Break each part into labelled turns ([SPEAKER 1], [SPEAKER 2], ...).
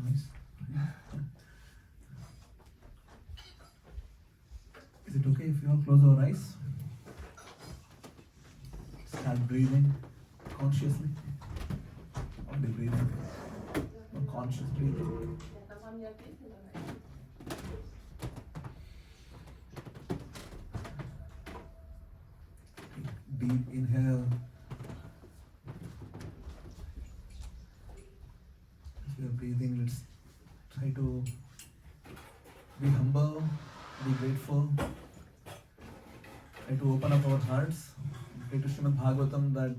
[SPEAKER 1] Nice. Is it okay if you all close our eyes? Start breathing consciously. Only breathing. No conscious breathing. Deep inhale. As we are breathing, let's try to be humble, be grateful. Try to open up our hearts. Pray to Srimad Bhagavatam that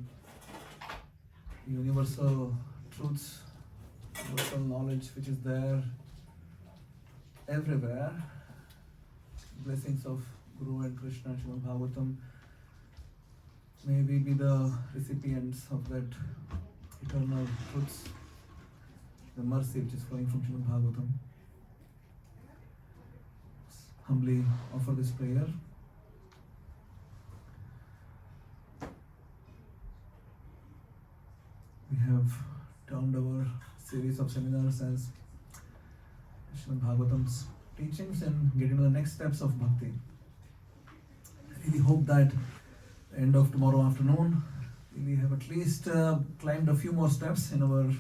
[SPEAKER 1] universal truths, universal knowledge which is there everywhere. Blessings of Guru and Krishna and Srimad Bhagavatam. May we be the recipients of that eternal truths, the mercy which is flowing from Srimad Bhagavatam. Humbly offer this prayer. We have turned our series of seminars as Srimad Bhagavatam's teachings and getting to the next steps of bhakti. I really hope that end of tomorrow afternoon we have at least climbed a few more steps in our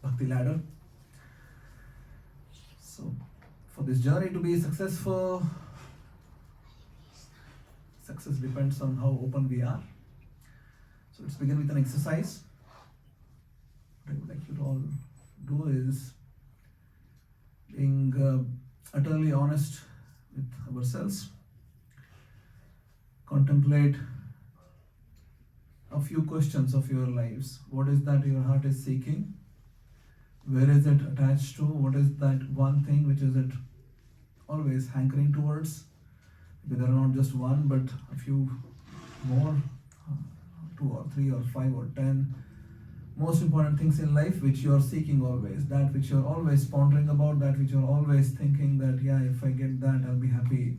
[SPEAKER 1] bhakti ladder. So for this journey to be successful, success depends on how open we are. So let's begin with an exercise. What I would like you to all do is being utterly honest with ourselves. Contemplate a few questions of your lives. What is that your heart is seeking? Where is it attached to? What is that one thing which is it always hankering towards? Maybe there are not just one, but a few more, 2 or 3 or 5 or 10 most important things in life which you are seeking always, that which you are always pondering about, that which you are always thinking that, yeah, if I get that, I'll be happy.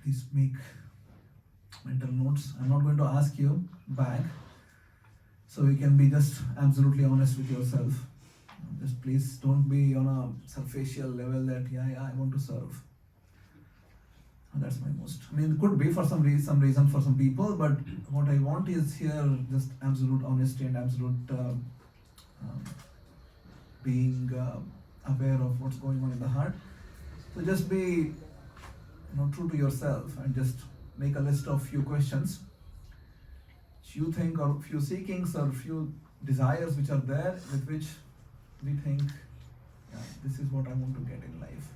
[SPEAKER 1] Please make mental notes. I'm not going to ask you back, so you can be just absolutely honest with yourself. Just please don't be on a superficial level that, yeah, I want to serve. That's my most. I mean, it could be for some reason for some people, but what I want is here just absolute honesty and absolute being aware of what's going on in the heart. So just be, true to yourself and just make a list of few questions which you think, or few seekings or few desires which are there with which we think, yeah, this is what I want to get in life.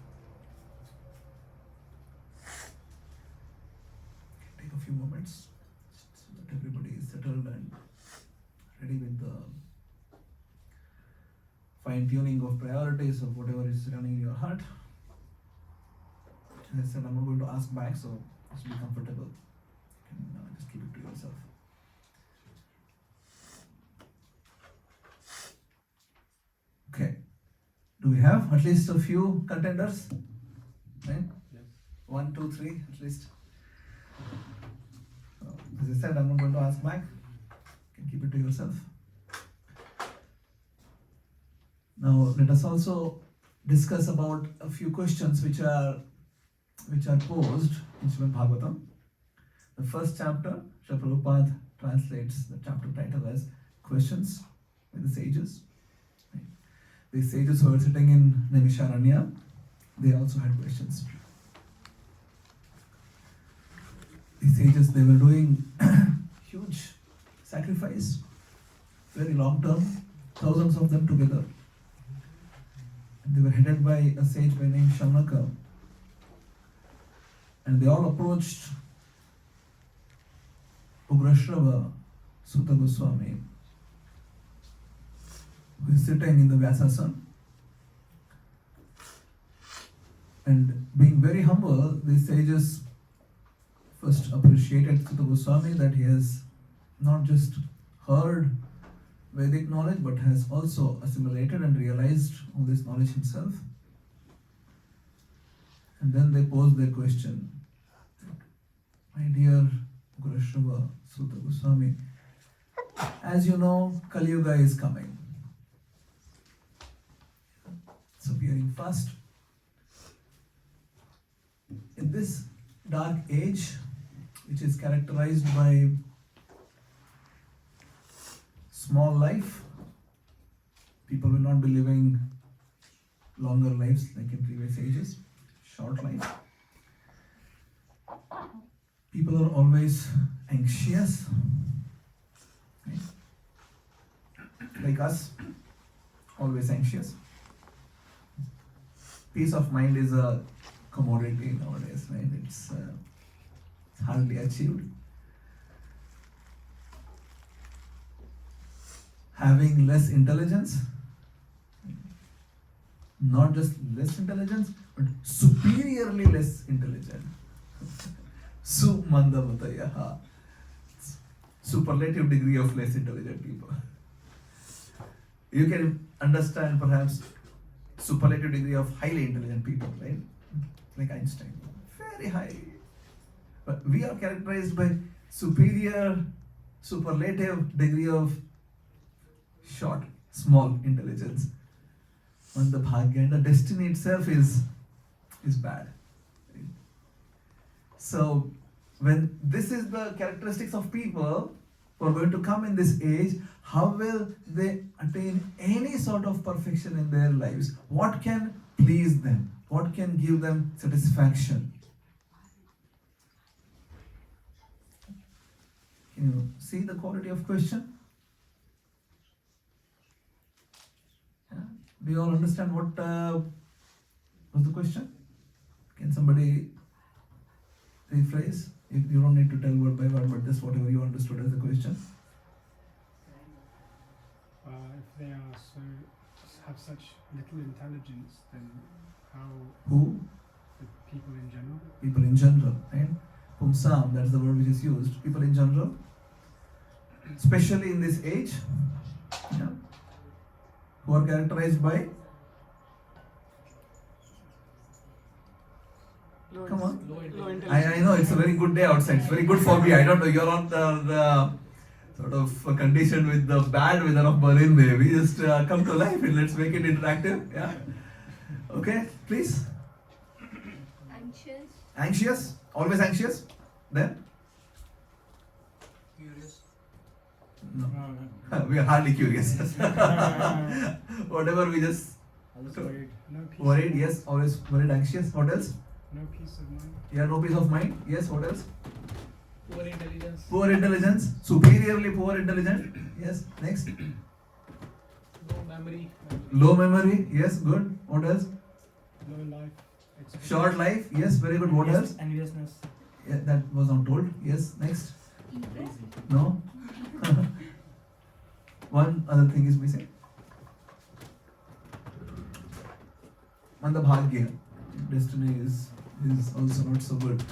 [SPEAKER 1] Take a few moments so that everybody is settled and ready with the fine-tuning of priorities of whatever is running in your heart. As I said, I'm not going to ask back, so just be comfortable. You can just keep it to yourself. Okay. Do we have at least a few contenders? Right? Yes. 1, 2, 3 at least. So, as I said, I'm not going to ask back. You can keep it to yourself. Now let us also discuss about a few questions which are posed in Srimad Bhagavatam. The first chapter, Srila Prabhupada translates the chapter title as Questions with the Sages. Right? The sages who were sitting in Naimisharanya, they also had questions. The sages, they were doing huge sacrifice, very long term, thousands of them together. And they were headed by a sage by name Shaunaka. And they all approached Ugrashrava Sutta Goswami, who is sitting in the Vyasasana. And being very humble, the sages first appreciated Sutta Goswami that he has not just heard Vedic knowledge but has also assimilated and realized all this knowledge himself. And then they posed their question. My dear Gurushrava Sutta Goswami, As you know, Kali Yuga is coming. It's appearing fast. In this dark age, which is characterized by small life, people will not be living longer lives like in previous ages, short life. People are always anxious, right? Like us, always anxious. Peace of mind is a commodity nowadays, right? It's hardly achieved. Having less intelligence, not just less intelligence, but superiorly less intelligent. Sumandamatayaha. Superlative degree of less intelligent people. You can understand perhaps superlative degree of highly intelligent people, right? Like Einstein, very high. But we are characterized by superior, superlative degree of short, small intelligence. And the bhagya and the destiny itself is bad. So when this is the characteristics of people who are going to come in this age, how will they attain any sort of perfection in their lives? What can please them? What can give them satisfaction? Can you see the quality of question? Do you all understand what was the question? Can somebody rephrase? You don't need to tell word by word, but just whatever you understood as the question.
[SPEAKER 2] If they are have such little intelligence, then how?
[SPEAKER 1] Who?
[SPEAKER 2] The people in general.
[SPEAKER 1] People in general, right? Pumsam, that's the word which is used. People in general, especially in this age, yeah, who are characterized by. Come on. I know it's a very good day outside. It's very good for me. I don't know. You're on the sort of condition with the bad weather of Berlin. We just come to life and let's make it interactive. Yeah. Okay, please.
[SPEAKER 3] Anxious.
[SPEAKER 1] Anxious. Always anxious. Then.
[SPEAKER 3] Curious.
[SPEAKER 1] No. We are hardly curious. Whatever we just.
[SPEAKER 2] Worried. No peace.
[SPEAKER 1] Worried. Yes. Always worried. Anxious. What else?
[SPEAKER 2] No peace of mind.
[SPEAKER 1] Yeah, no peace of mind. Yes, what else?
[SPEAKER 3] Poor intelligence.
[SPEAKER 1] Poor intelligence. Superiorly poor intelligent. Yes, next.
[SPEAKER 3] Low memory.
[SPEAKER 1] Low memory. Yes, good. What else?
[SPEAKER 2] Low life.
[SPEAKER 1] Short life. Yes, very good. What else?
[SPEAKER 3] Enviousness.
[SPEAKER 1] Yeah, that was not told. Yes, next.
[SPEAKER 3] Lazy.
[SPEAKER 1] No. One other thing is missing. Mandabhagya. Destiny is also not so good.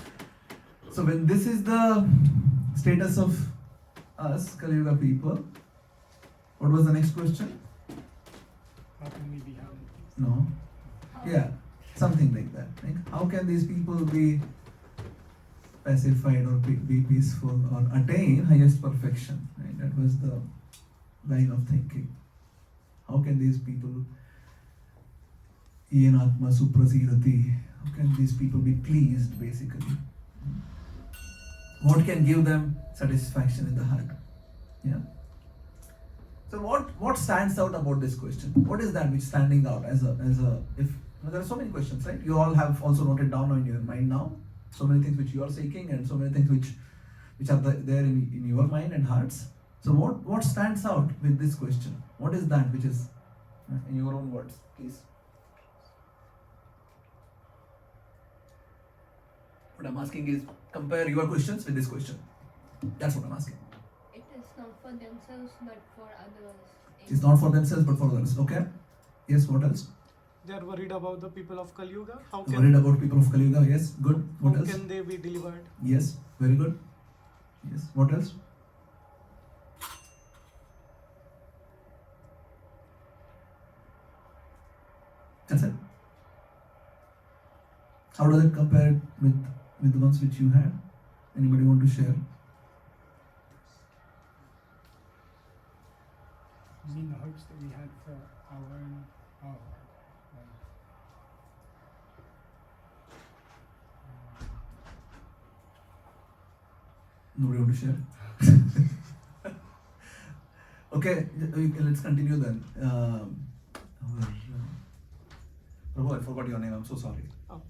[SPEAKER 1] So when this is the status of us, Kali Yuga people, what was the next question?
[SPEAKER 2] How can we be happy?
[SPEAKER 1] No. Yeah, something like that. Like, how can these people be pacified or be peaceful or attain highest perfection? Right? That was the line of thinking. How can these people Yenatma suprasirati. How can these people be pleased, basically? What can give them satisfaction in the heart? Yeah. So what stands out about this question? What is that which standing out as a if there are so many questions, right? You all have also noted down in your mind now. So many things which you are seeking and so many things which are there in your mind and hearts. So what stands out with this question? What is that which is in your own words, please? What I'm asking is compare your questions with this question. That's what I'm asking.
[SPEAKER 4] It is not for themselves but for others.
[SPEAKER 1] It's not for themselves but for others. Okay? Yes, what else?
[SPEAKER 5] They are worried about the people of Kali Yuga. How
[SPEAKER 1] Worried about people of Kali Yuga. Yes, good. What else?
[SPEAKER 5] can they be delivered?
[SPEAKER 1] Yes, very good. Yes, what else? That's it. How does it compare with the ones which you had? Anybody want to share?
[SPEAKER 2] lives that we had for our own. Oh,
[SPEAKER 1] Nobody want to share? Okay, let's continue then. Prabhu, I forgot your name. I'm so sorry.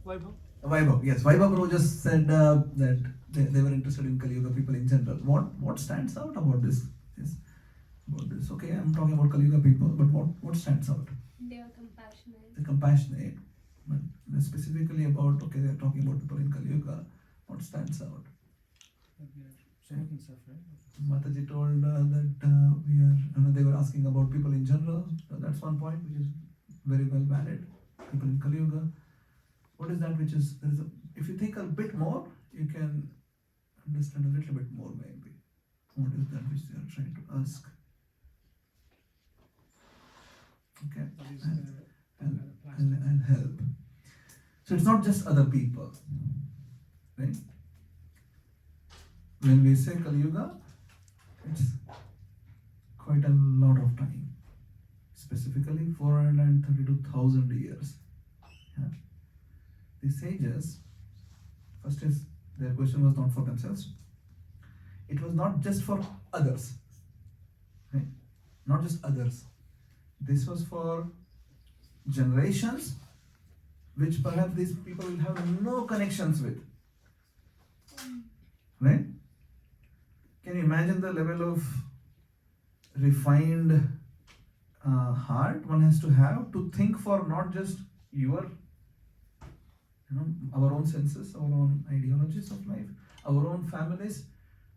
[SPEAKER 5] Vaibhav.
[SPEAKER 1] Vaibhav, yes. Vaibhav Prabhu just said that they were interested in Kali Yuga people in general. What stands out about this? Yes, about this. Okay, I'm talking about Kali Yuga people, but what stands out?
[SPEAKER 4] They are compassionate.
[SPEAKER 1] They're compassionate, but specifically about, okay, they're talking about people in Kali Yuga. What stands out? Mataji told that they were asking about people in general. So that's one point which is very well valid. People in Kali Yuga. What is that which is, if you think a bit more, you can understand a little bit more maybe. What is that which they are trying to ask? Okay, I'll help. So it's not just other people, right? When we say Kali Yuga, it's quite a lot of time, specifically 432,000 years. Yeah. The sages, first is their question was not for themselves. It was not just for others, right? Not just others. This was for generations which perhaps these people will have no connections with, right? Can you imagine the level of refined heart one has to have to think for not just your, our own senses, our own ideologies of life, our own families,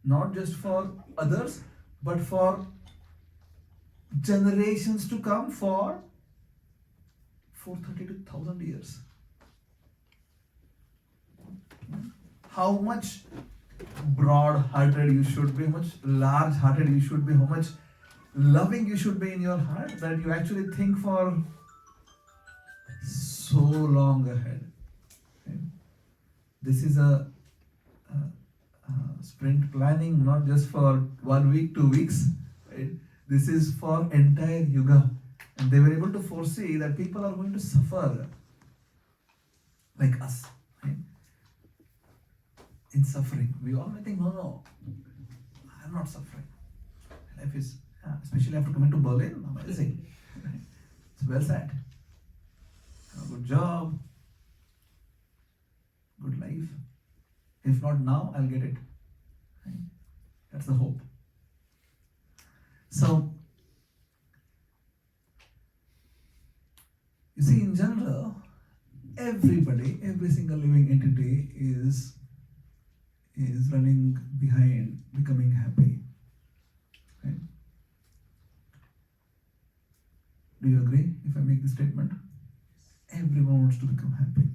[SPEAKER 1] not just for others, but for generations to come, for 432,000 years. How much broad-hearted you should be, how much large-hearted you should be, how much loving you should be in your heart that you actually think for so long ahead. Okay? This is a sprint planning, not just for 1 week, 2 weeks. Right? This is for entire Yuga. And they were able to foresee that people are going to suffer like us. Right? In suffering. We all may think, no, I'm not suffering. Life is, especially after coming to Berlin, amazing. It's well said. Have a good job, good life. If not now, I'll get it. Right? That's the hope. So, you see, in general, everybody, every single living entity is running behind becoming happy. Right? Do you agree if I make this statement? Everyone wants to become happy.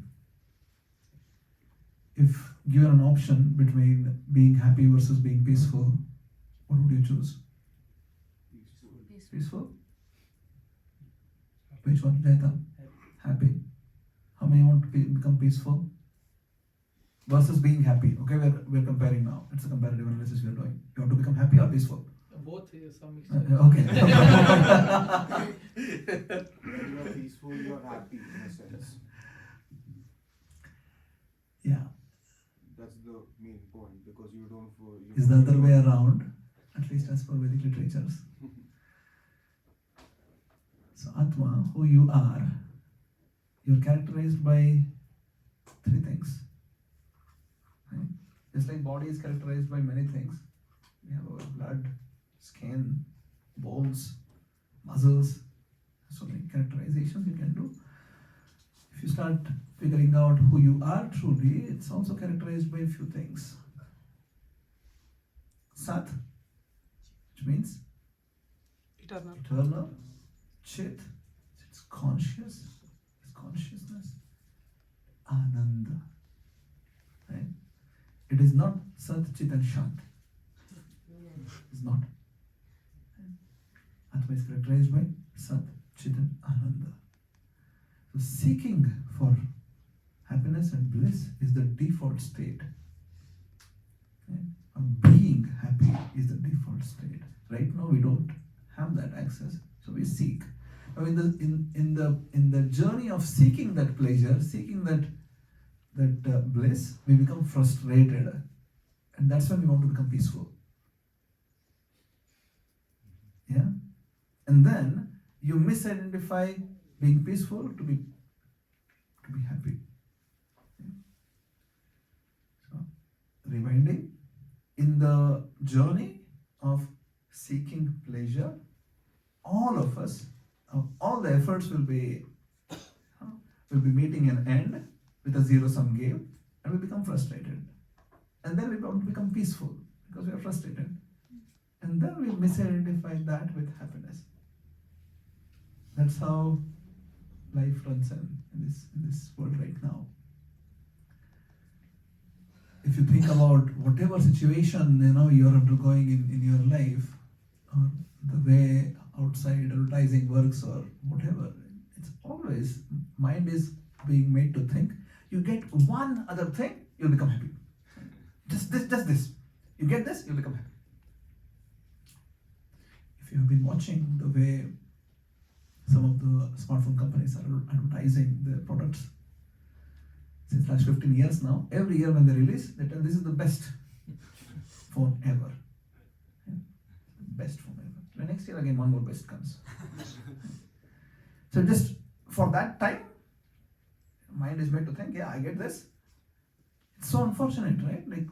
[SPEAKER 1] If given an option between being happy versus being peaceful, what would you choose? Peaceful? Which one, Jaita? Happy. How many want to become peaceful? Versus being happy. Okay, we're comparing now. It's a comparative analysis we are doing. You want to become happy or peaceful?
[SPEAKER 3] Both is some mixture.
[SPEAKER 1] Okay.
[SPEAKER 6] When you are peaceful, you are happy in a sense.
[SPEAKER 1] Yeah.
[SPEAKER 6] That's the main point because you don't.
[SPEAKER 1] Is the other way around, at least as per Vedic literatures. So Atma, who you are, you're characterized by 3 things. Right? Just like body is characterized by many things. We have our blood, skin, bones, muscles, so many characterizations you can do. If you start figuring out who you are truly, it's also characterized by a few things. Sat, which means eternal. Chit, it's conscious, it's consciousness. Ananda, right? It is not Sat, Chit and Shant. It's not. Atma is characterized by Sat, Chit and Ananda. So seeking for happiness and bliss is the default state. Right? Being happy is the default state. Right now we don't have that access. So we seek. Now in the journey of seeking that pleasure, seeking that bliss, we become frustrated, and that's when we want to become peaceful. Yeah, and then you misidentify being peaceful to be happy. So, rewinding, in the journey of seeking pleasure, all of us, all the efforts will be meeting an end with a zero-sum game, and we become frustrated. And then we want to become peaceful because we are frustrated. And then we misidentify that with happiness. That's how life runs in this world right now. If you think about whatever situation you're undergoing in your life, or the way outside advertising works or whatever, it's always mind is being made to think. You get one other thing, you'll become happy. Just this. You get this, you'll become happy. If you have been watching the way some of the smartphone companies are advertising their products since last 15 years now, every year when they release, they tell this is the best phone ever. Yeah. Best phone ever. The next year again one more best comes. So just for that time, mind is made to think, yeah, I get this. It's so unfortunate, right? Like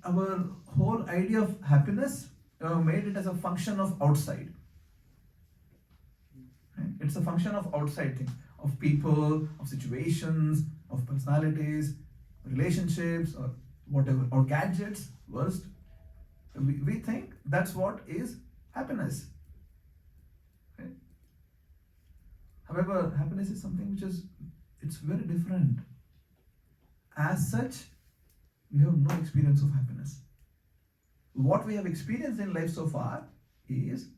[SPEAKER 1] our whole idea of happiness, made it as a function of outside. Right? It's a function of outside things, of people, of situations, of personalities, relationships, or whatever, or gadgets, worst. We think that's what is happiness. Right? However, happiness is something which it's very different. As such, we have no experience of happiness. What we have experienced in life so far is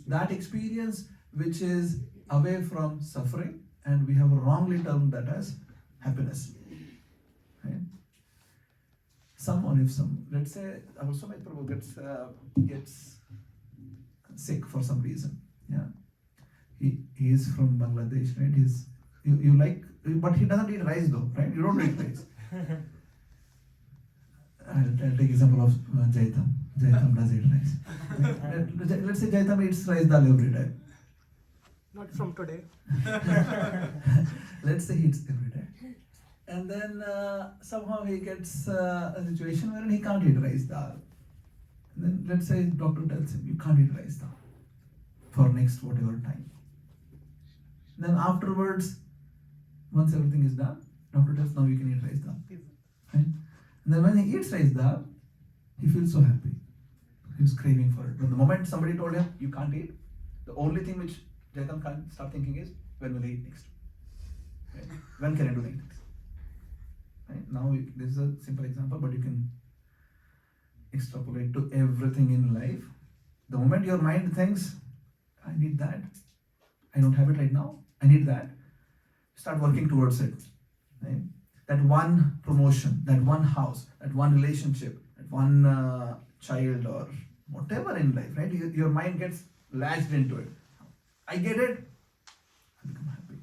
[SPEAKER 1] that experience which is away from suffering, and we have wrongly termed that as happiness. Right? Let's say our Srimad Prabhu gets sick for some reason. Yeah, he is from Bangladesh, right? You like, but he doesn't eat rice though, right? You don't eat rice. I'll take example of Jaitam. Jaitam does eat rice. Let's say Jaitam eats rice dal every day.
[SPEAKER 5] Not from today.
[SPEAKER 1] Let's say he eats every day. And then somehow he gets a situation where he can't eat rice dal. And then let's say doctor tells him, you can't eat rice dal for next whatever time. And then afterwards, once everything is done, doctor tells, now you can eat rice dal. Right? And then when he eats rice dal, he feels so happy. He's craving for it. But the moment somebody told him, you can't eat, the only thing which Jaitam can start thinking is, when will I eat next? Right? When can I do the next? Right? Now, this is a simple example, but you can extrapolate to everything in life. The moment your mind thinks, I need that, I don't have it right now, I need that, start working towards it. Right? That one promotion, that one house, that one relationship, that one child, or whatever in life, right? Your mind gets latched into it. I get it, I become happy.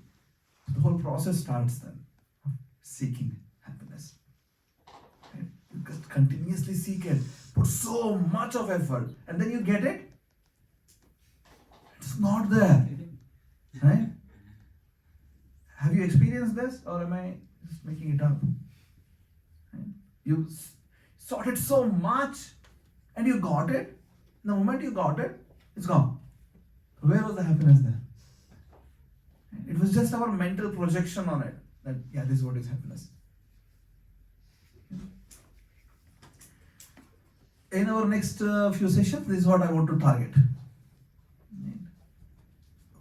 [SPEAKER 1] So the whole process starts then of seeking happiness. Right? You just continuously seek it, put so much of effort, and then you get it. It's not there, right? Have you experienced this, or am I just making it up? Right? You sought it so much, and you got it. The moment you got it, it's gone. Where was the happiness there? It was just our mental projection on it, that yeah, this is what is happiness. In our next few sessions, this is what I want to target.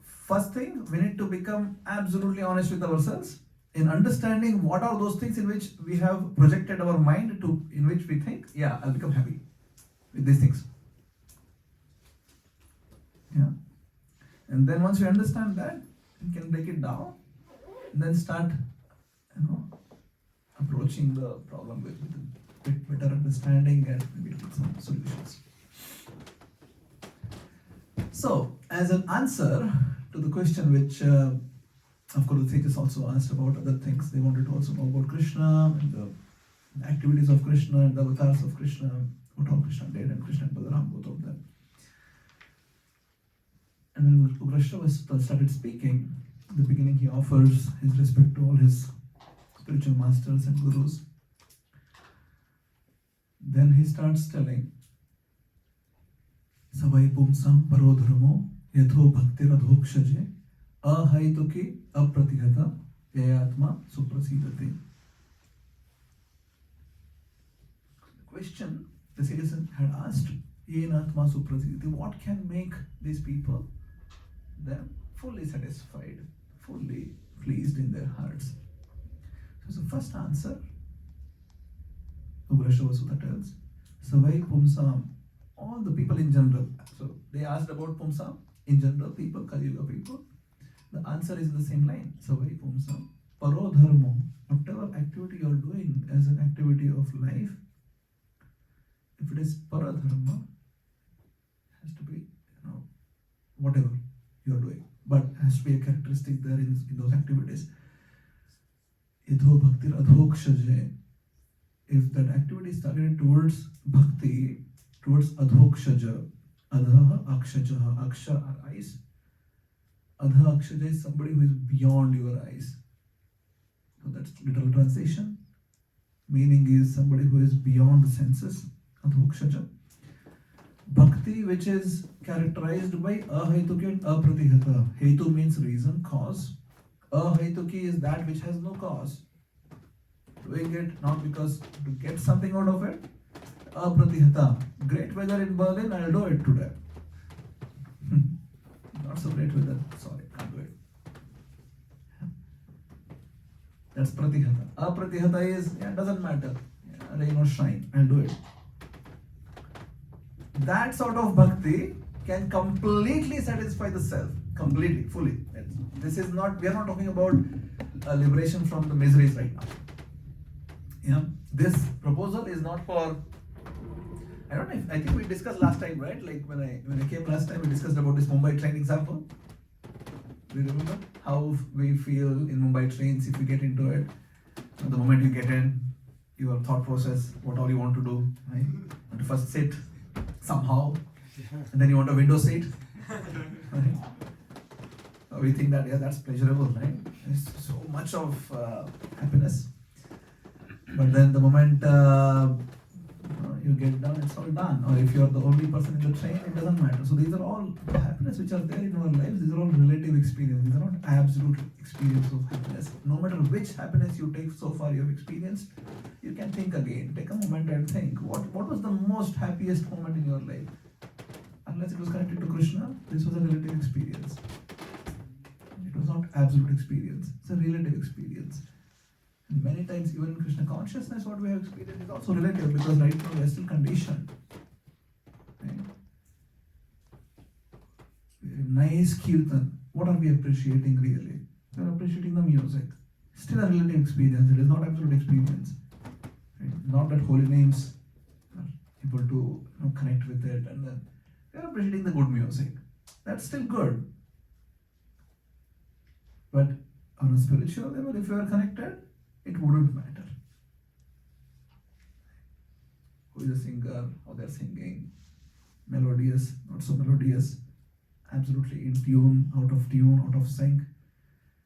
[SPEAKER 1] First thing, we need to become absolutely honest with ourselves in understanding what are those things in which we have projected our mind to, in which we think, yeah, I'll become happy with these things. Yeah. And then once you understand that, you can break it down and then start, approaching the problem with a bit better understanding and maybe with some solutions. So, as an answer to the question which, of course, the sages also asked about other things, they wanted to also know about Krishna and the activities of Krishna and the avatars of Krishna, what all Krishna did, and Krishna and Balaram, both of them. And when Krishna started speaking, in the beginning he offers his respect to all his spiritual masters and gurus. Then he starts telling, Savai pumsam parodharmo yatho bhakti radhokshaje ahaituki apratihata yayatma suprasidati. The question the citizen had asked, Yenatma suprasidati, what can make these people them fully satisfied, fully pleased in their hearts? So the first answer, Ugrasha Vasudha tells, Savai Pumsam, all the people in general. So they asked about Pumsam, in general people, Kali Yuga people. The answer is in the same line, Savai Pumsam, Parodharmo, whatever activity you are doing as an activity of life, if it is Paradharma, it has to be, whatever you are doing, but has to be a characteristic there in those activities. Idho bhaktir adhokshaje, if that activity is targeted towards bhakti, towards adhokshaja, adha akshajaha, aksha are eyes, adha akshaja is somebody who is beyond your eyes. So that's literal translation. Meaning is somebody who is beyond the senses, adhokshaja. Bhakti, which is characterized by ahaituki and apratihata. Hetu means reason, cause. Ahaituki is that which has no cause. Doing it not because to get something out of it. Apratihata. Great weather in Berlin, I'll do it today. Not so great weather, sorry, can't do it. That's pratihata. Apratihata is, doesn't matter. Rain or shine, I'll do it. That sort of bhakti can completely satisfy the self, completely, fully. This is not, we are not talking about liberation from the miseries right now. This proposal is not for, I don't know if, I think we discussed last time, right? Like when I came last time, we discussed about this Mumbai train example. Do you remember how we feel in Mumbai trains if we get into it? The moment you get in, your thought process, what all you want to do, right? You want to first sit somehow, and then you want a window seat. Right? We think that, that's pleasurable, right? There's so much of happiness. But then the moment you get down, it's all done. Or if you're the only person in the train, it doesn't matter. So these are all the happiness which are there in our lives. These are all relative experience. These are not absolute experience of happiness. No matter which happiness you take so far you have experienced, you can think again. Take a moment and think, what was the most happiest moment in your life? Unless it was connected to Krishna, this was a relative experience. It was not absolute experience. It's a relative experience. And many times, even in Krishna consciousness, what we have experienced is also relative, because right now we are still conditioned. Right? Nice kirtan. What are we appreciating really? We are appreciating the music. Still a relative experience. It is not absolute experience. Right? Not that holy names are able to connect with it, and then we are appreciating the good music. That's still good. But on a spiritual level, if you are connected, it wouldn't matter. Who is a singer, how they're singing, melodious, not so melodious, absolutely in tune, out of sync,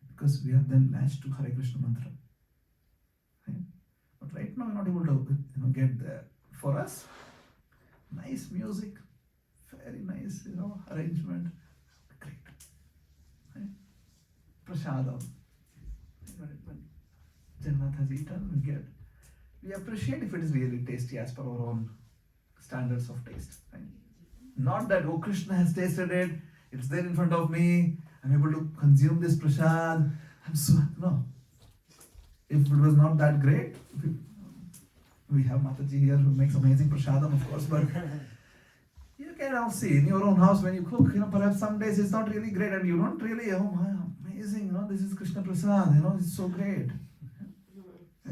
[SPEAKER 1] because we have then latched to Hare Krishna mantra. Right? But right now we're not able to get there. For us, nice music, very nice arrangement, great. Right? Prasadam. Jagannath has eaten, we appreciate if it is really tasty as per our own standards of taste. Right? Not that, Krishna has tasted it, it's there in front of me, I'm able to consume this prasad, no. If it was not that great, we have Mataji here who makes amazing prasadam, of course, but you can now see in your own house when you cook, perhaps some days it's not really great and you don't really, amazing, this is Krishna prasad, it's so great.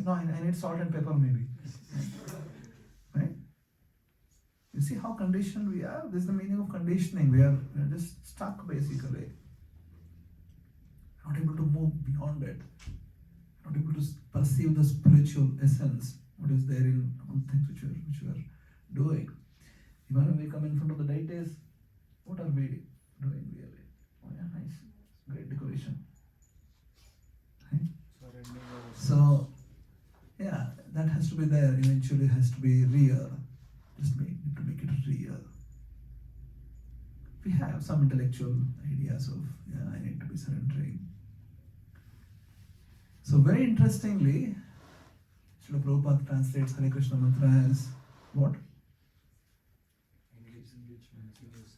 [SPEAKER 1] No, I need salt and pepper maybe. Right? You see how conditioned we are? This is the meaning of conditioning. We are just stuck basically. Not able to move beyond it. Not able to perceive the spiritual essence, what is there in all things which we are doing. Even when we come in front of the deities, what are we doing really? Oh yeah, nice. Great decoration. Right? So, yeah, that has to be there. Eventually has to be real. Just need to make it real. We have some intellectual ideas of, I need to be surrendering. So very interestingly, Srila Prabhupada translates Hare Krishna mantra as what?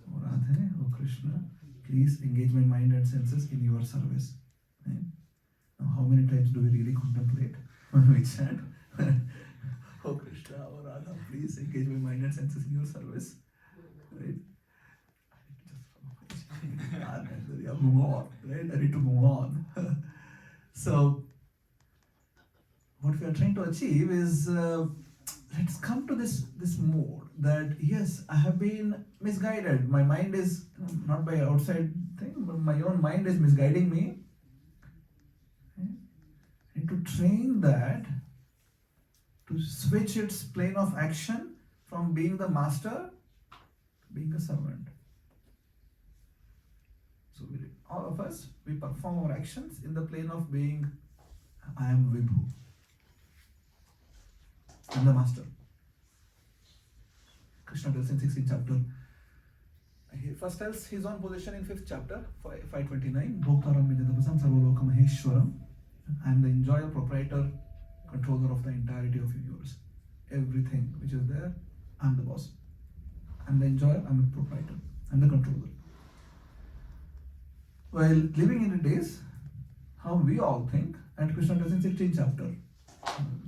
[SPEAKER 1] Oh Radhe, oh Krishna, please engage my mind and senses in your service. Right? Now, how many times do we really contemplate when we chant? Oh Krishna, oh Radha, please engage my mind and senses in your service. Right? I need to move on. Right? I need to move on. So, what we are trying to achieve is, let's come to this mode that yes, I have been misguided. My mind is not by outside thing, but my own mind is misguiding me. Okay? I need to train that to switch its plane of action from being the master to being a servant. So all of us, we perform our actions in the plane of being, I am Vibhu. I'm the master. Krishna tells in 16th chapter. He first tells his own position in 5th chapter, 529. Bhoktaram Vidyadapasam Sarvaloka Maheshwaram. I am the enjoyer, proprietor, controller of the entirety of universe. Everything which is there, I am the boss. I am the enjoyer, I am the proprietor, I am the controller. While living in the days, how we all think, and Krishna tells in 16th chapter,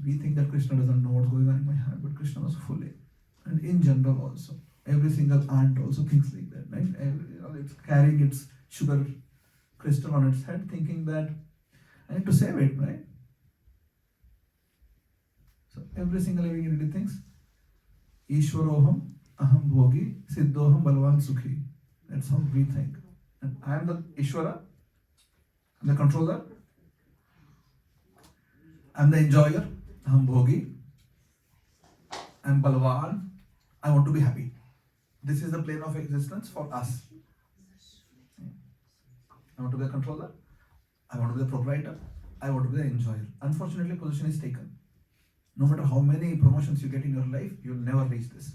[SPEAKER 1] we think that Krishna doesn't know what's going on in my heart, but Krishna knows fully. And in general also. Every single ant also thinks like that, right? It's carrying its sugar crystal on its head, thinking that I need to save it, right? So every single living entity thinks, Ishwaroham, Aham Bhogi, Siddhoham Balvan Sukhi. That's how we think. And I am the Ishwara, I'm the controller, I'm the enjoyer, Aham Bhogi, I'm Balvan, I want to be happy. This is the plane of existence for us. I want to be a controller, I want to be the proprietor, I want to be the enjoyer. Unfortunately, position is taken. No matter how many promotions you get in your life, you'll never reach this.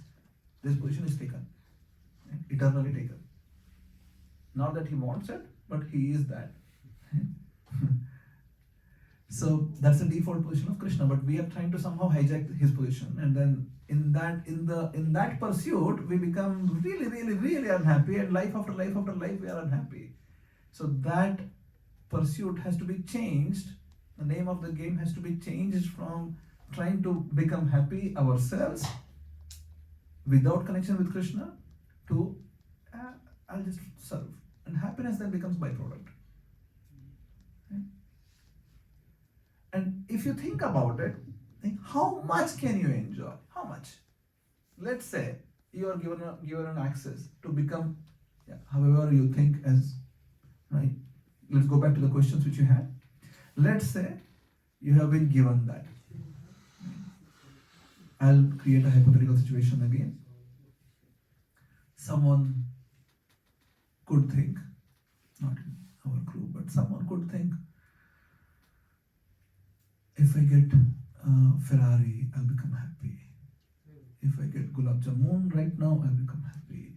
[SPEAKER 1] This position is taken, eternally taken. Not that he wants it, but he is that. So that's the default position of Krishna, but we are trying to somehow hijack his position, and then in that pursuit we become really, really, really unhappy, and life after life after life we are unhappy. So that pursuit has to be changed. The name of the game has to be changed from trying to become happy ourselves without connection with Krishna to I'll just serve, and happiness then becomes byproduct. Okay? And if you think about it, how much can you enjoy? How much? Let's say you are given an access to become, however you think as, right? Let's go back to the questions which you had. Let's say you have been given that. I'll create a hypothetical situation again. Someone could think, not in our group, but someone could think, if I get Ferrari, I'll become happy. If I get Gulab Jamun right now, I'll become happy.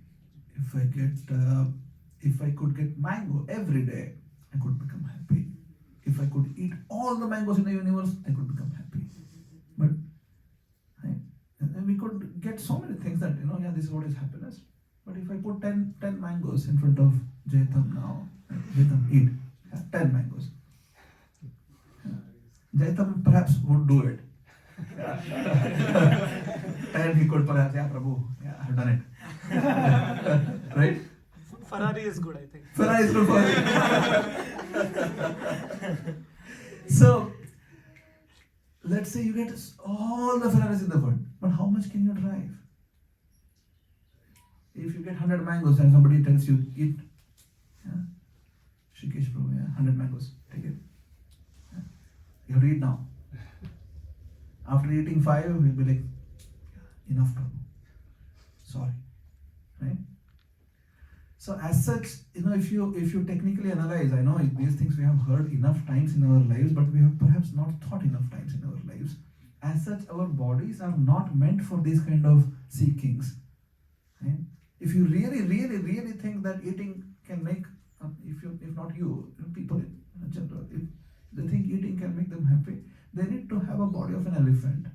[SPEAKER 1] If I could get mango every day, I could become happy. If I could eat all the mangoes in the universe, I could become happy. But and we could get so many things that, this is what is happiness. But if I put 10 mangoes in front of Jaitam now, Jaitam, eat 10 mangoes. Jaitam perhaps would do it. And he could perhaps, Prabhu, I've done it. Right?
[SPEAKER 5] Ferrari is good, I think.
[SPEAKER 1] Ferrari is good for him. So, let's say you get all the Ferraris in the world, but how much can you drive? If you get 100 mangoes and somebody tells you, eat, yeah, Shrikesh Prabhu, yeah, 100 mangoes, take it. Yeah. You have to eat now. After eating 5, you'll be like, enough Prabhu. Sorry. Right? So as such, if you technically analyze, I know these things we have heard enough times in our lives, but we have perhaps not thought enough times in our lives. As such, our bodies are not meant for these kind of seekings. Right? If you really think that eating can make, if not you, people in general, if they think eating can make them happy, they need to have a body of an elephant.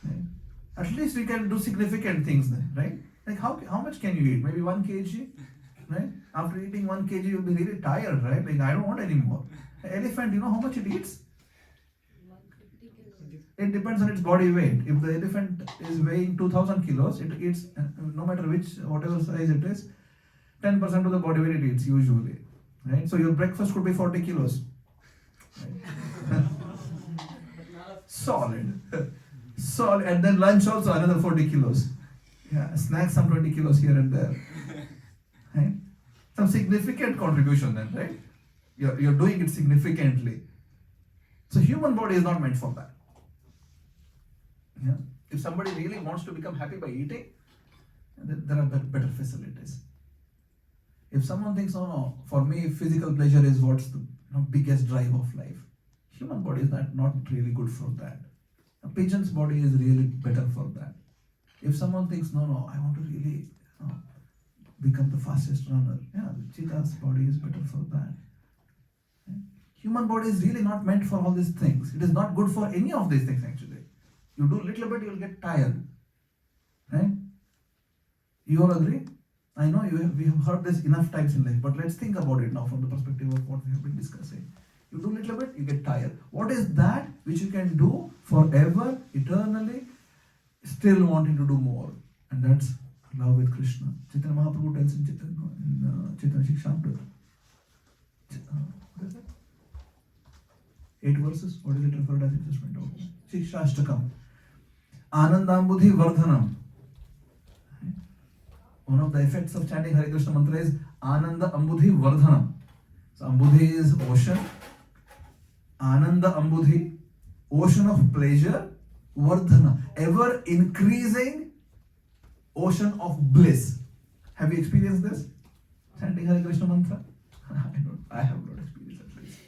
[SPEAKER 1] Right? At least we can do significant things then, right? Like how much can you eat? Maybe 1 kg, right? After eating 1 kg, you'll be really tired, right? Like I don't want any more. An elephant, you know how much it eats?
[SPEAKER 4] 150 kilos.
[SPEAKER 1] It depends on its body weight. If the elephant is weighing 2000 kilos, it eats, no matter whatever size it is, 10% of the body weight it eats usually, right? So your breakfast could be 40 kilos. Right? Solid. And then lunch also another 40 kilos. Yeah, snacks some 20 kilos here and there. Right? Some significant contribution then, right? You're doing it significantly. So human body is not meant for that. Yeah? If somebody really wants to become happy by eating, then there are better facilities. If someone thinks, no, for me physical pleasure is what's the biggest drive of life. Human body is not really good for that. A pigeon's body is really better for that. If someone thinks, no, I want to really become the fastest runner, yeah, the cheetah's body is better for that. Right? Human body is really not meant for all these things. It is not good for any of these things actually. You do little bit, you'll get tired. Right? You all agree? I know we have heard this enough times in life, but let's think about it now from the perspective of what we have been discussing. You do little bit, you get tired. What is that which you can do forever, eternally, still wanting to do more? And that's love with Krishna. Chaitanya Mahaprabhu tells in Chaitanya Shikshamrita. What is it? 8 verses? What is it referred as? It just went out. Shikshashtakam. Anandambudhi Vardhanam. One of the effects of chanting Hare Krishna mantra is Ananda Ambudhi Vardhanam. So Ambudhi is ocean. Ananda Ambudhi, ocean of pleasure. Vardhana, ever increasing ocean of bliss. Have you experienced this? Chanting Hare Krishna mantra? I have not experienced at least.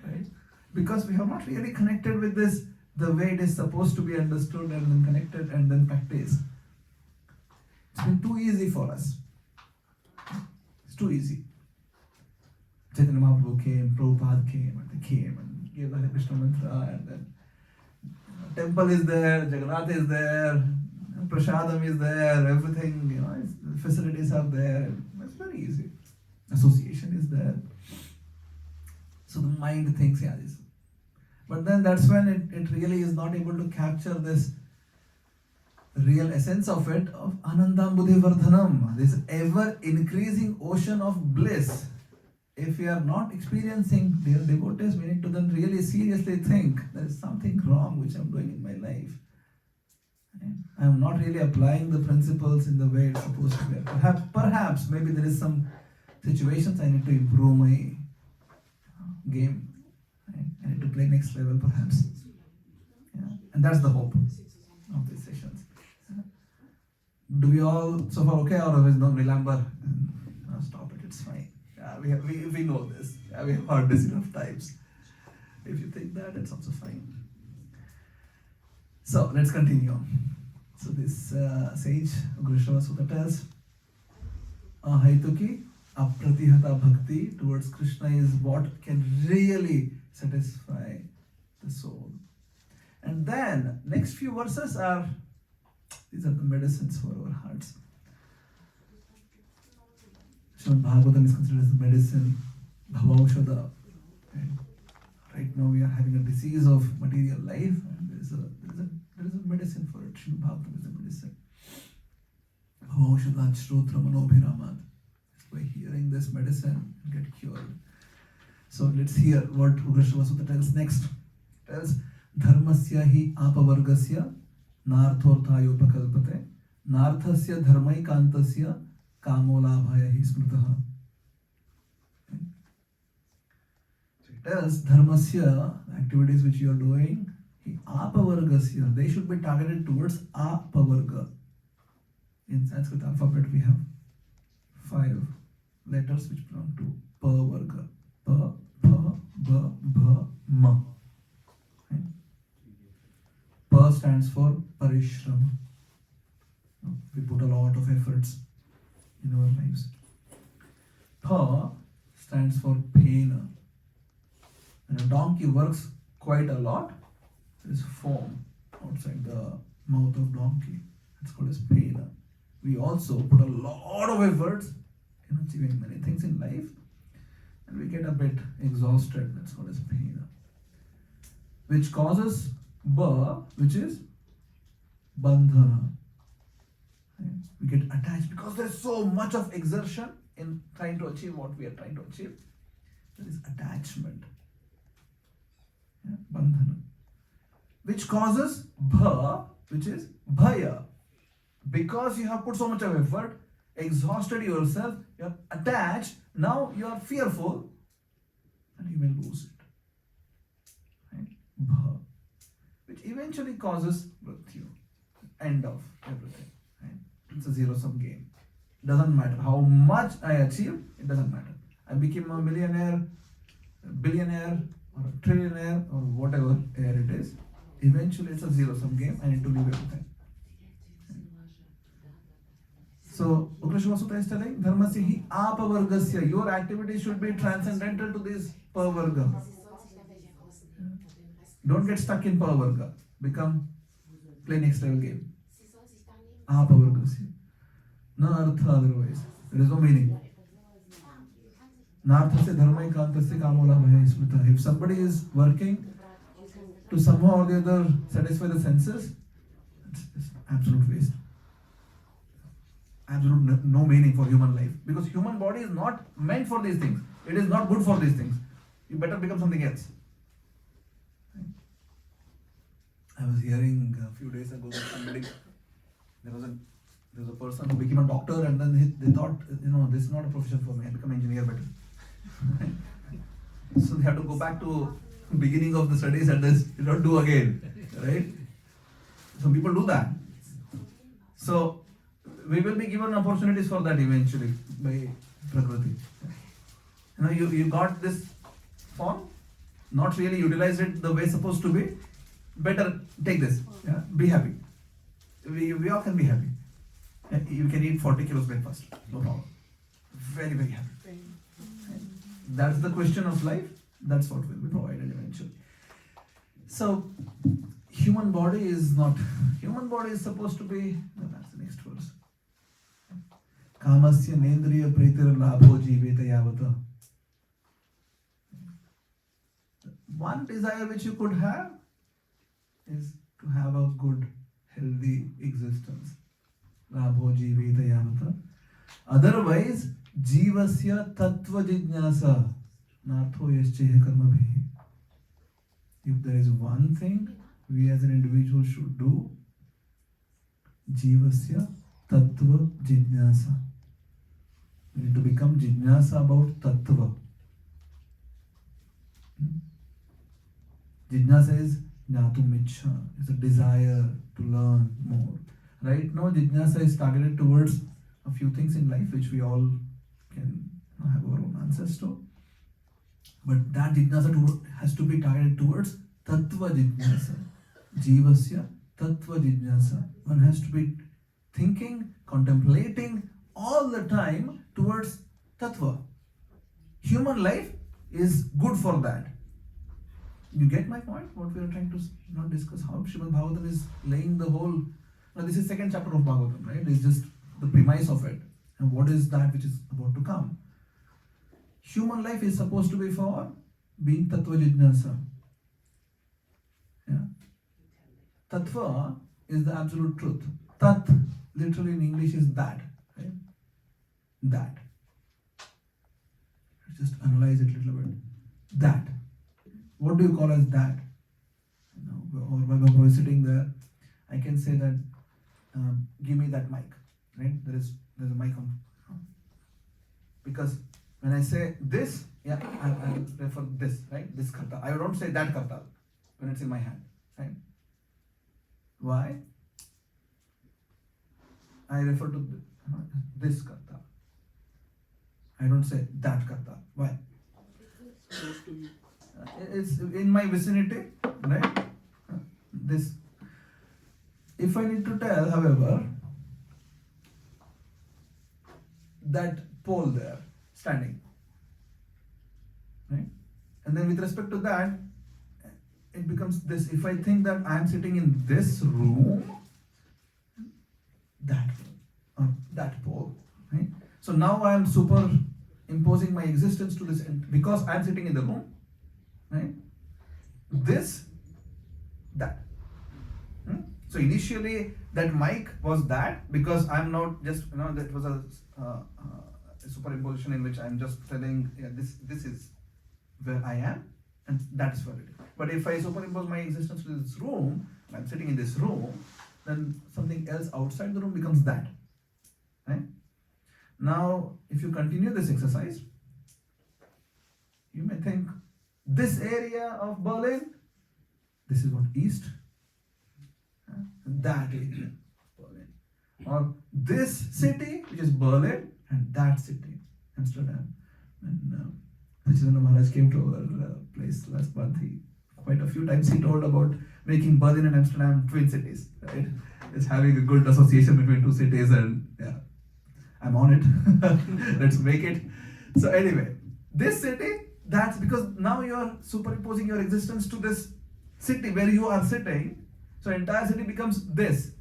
[SPEAKER 1] Right? Because we have not really connected with this the way it is supposed to be understood and then connected and then practiced. It's been too easy for us. It's too easy. Chaitanya Mahaprabhu came, Prabhupada came, and they came and gave the Hare Krishna mantra, and then temple is there, Jagannath is there, Prasadam is there, everything, facilities are there. It's very easy. Association is there. So the mind thinks, yeah, this. But then that's when it really is not able to capture this real essence of it, of Anandam Buddhi Vardhanam, this ever increasing ocean of bliss. If we are not experiencing, dear devotees, we need to then really seriously think there is something wrong which I am doing in my life. I am not really applying the principles in the way it's supposed to be. Perhaps, maybe there is some situations I need to improve my game. I need to play next level, perhaps. Yeah. And that's the hope of these sessions. Do we all so far okay, or is no Nilambara? No, stop it, it's fine. Yeah, we know this. Yeah, we have heard this enough times. If you think that, it's also fine. So let's continue. So this sage Ugrashrava Sutta tells, Ahaituki apratihata bhakti towards Krishna is what can really satisfy the soul. And then next few verses are these are the medicines for our hearts. Srimad Bhagavatam is considered as a medicine, bhavaushadha. Right now we are having a disease of material life, and there is a medicine for it. Srimad Bhagavatam is a medicine. Bhavaushadha shrotra manobhiramat. By hearing this medicine, you get cured. So let's hear what Ugrashrava Sutta tells next. It tells, Dharmasya hi apavargasya narthorthayopakalpate Narthasya dharmaikantasya kamolabhaya hi smritaha. So it tells dharmasya, activities which you are doing, apavargasya, they should be targeted towards apavarga. In Sanskrit alphabet we have 5 letters which belong to pavarga. Pa, pa, ba, bha, ma. Right? Pa stands for parishrama. We put a lot of efforts in our lives. Pa stands for pena. When a donkey works quite a lot, there is foam outside the mouth of donkey. It's called as pena. We also put a lot of efforts in achieving many things in life, and we get a bit exhausted. That's called as pena. Which causes ba, which is bandhana. We get attached because there's so much of exertion in trying to achieve what we are trying to achieve. There is attachment. Bandhana. Which causes bha, which is bhaya. Because you have put so much of effort, exhausted yourself, you are attached, now you are fearful, and you may lose it. Right? Bha. Which eventually causes mrityu, end of everything. Right? It's a zero-sum game. Doesn't matter how much I achieve, it doesn't matter. I became a millionaire, a billionaire, or a trillionaire, or whatever it is. Eventually it's a zero-sum game. I need to leave everything. So, Ugrashava Sutta is telling, Dharmasya hi apavargasya. Your activity should be transcendental to this pavarga. Don't get stuck in pavarga. Become play next level game. Apavargasya. Na artha otherwise. There is no meaning. Narthasya dharmaikantasya kamolabhaya smrita. If somebody is working to somehow or the other satisfy the senses, it's absolute waste. Absolute no meaning for human life, because human body is not meant for these things. It is not good for these things. You better become something else. I was hearing a few days ago that somebody, there was a person who became a doctor, and then they thought, this is not a profession for me. I become engineer better. So they have to go back to beginning of the studies and then not do again, right? Some people do that. So we will be given opportunities for that eventually by Prakriti. You got this form, not really utilized it the way it's supposed to be. Better take this. Yeah? Be happy. We all can be happy. You can eat 40 kilos breakfast, no problem. Very, very happy. That's the question of life. That's what will be provided eventually. So, human body is supposed to be, that's the next verse. Kamasya nendriya pritir labho jiveta yavata. One desire which you could have is to have a good, healthy existence. Labho jiveta yavata. Otherwise, jivasya tattva jijnasa nartho yasceha karmabhi. If there is one thing we as an individual should do, jivasya tattva jijnasa. We need to become jijnasa about tattva. Jijnasa is jnatum ichha. It's a desire to learn more. Right now, jijnasa is targeted towards a few things in life which we all can have our own answers to. But that jijnasa has to be targeted towards tattva jijnasa. Jivasya tattva jijnasa. One has to be thinking, contemplating all the time towards tattva. Human life is good for that. You get my point? What we are trying to not discuss, how Srimad Bhagavatam is laying the whole. Now this is second chapter of Bhagavatam, right? It's just the premise of it. And what is that which is about to come? Human life is supposed to be for being tattva jijnasa. Yeah? Tattva is the absolute truth. Tat, literally in English, is that. Right? That. Let's just analyze it a little bit. That. What do you call as that? Or when I was sitting there, I can say that give me that mic, right? There's a mic on. Because when I say this, yeah, I'll refer this, right? This karta. I don't say that karta when it's in my hand, right? Why? I refer to this karta. I don't say that karta. Why?
[SPEAKER 5] Close to you.
[SPEAKER 1] It's in my vicinity, right? This. If I need to tell, however, that pole there, standing, right? And then with respect to that, it becomes this. If I think that I am sitting in this room, that pole, right? So now I am superimposing my existence to this, because I am sitting in the room, right? This, that. So initially that mic was that, because I'm not just, that was a superimposition in which I'm just telling, yeah, this is where I am, and that's where it is. But if I superimpose my existence to this room, I'm sitting in this room, then something else outside the room becomes that, right? Now, if you continue this exercise, you may think, this area of Berlin, this is what East, that area, Berlin. Or this city, which is Berlin, and that city, Amsterdam. And Prabhuji Maharaj came to our place last month. Quite a few times he told about making Berlin and Amsterdam twin cities, right? It's having a good association between two cities, and yeah, I'm on it. Let's make it. So anyway, this city, that's because now you're superimposing your existence to this city where you are sitting. So entire city becomes this.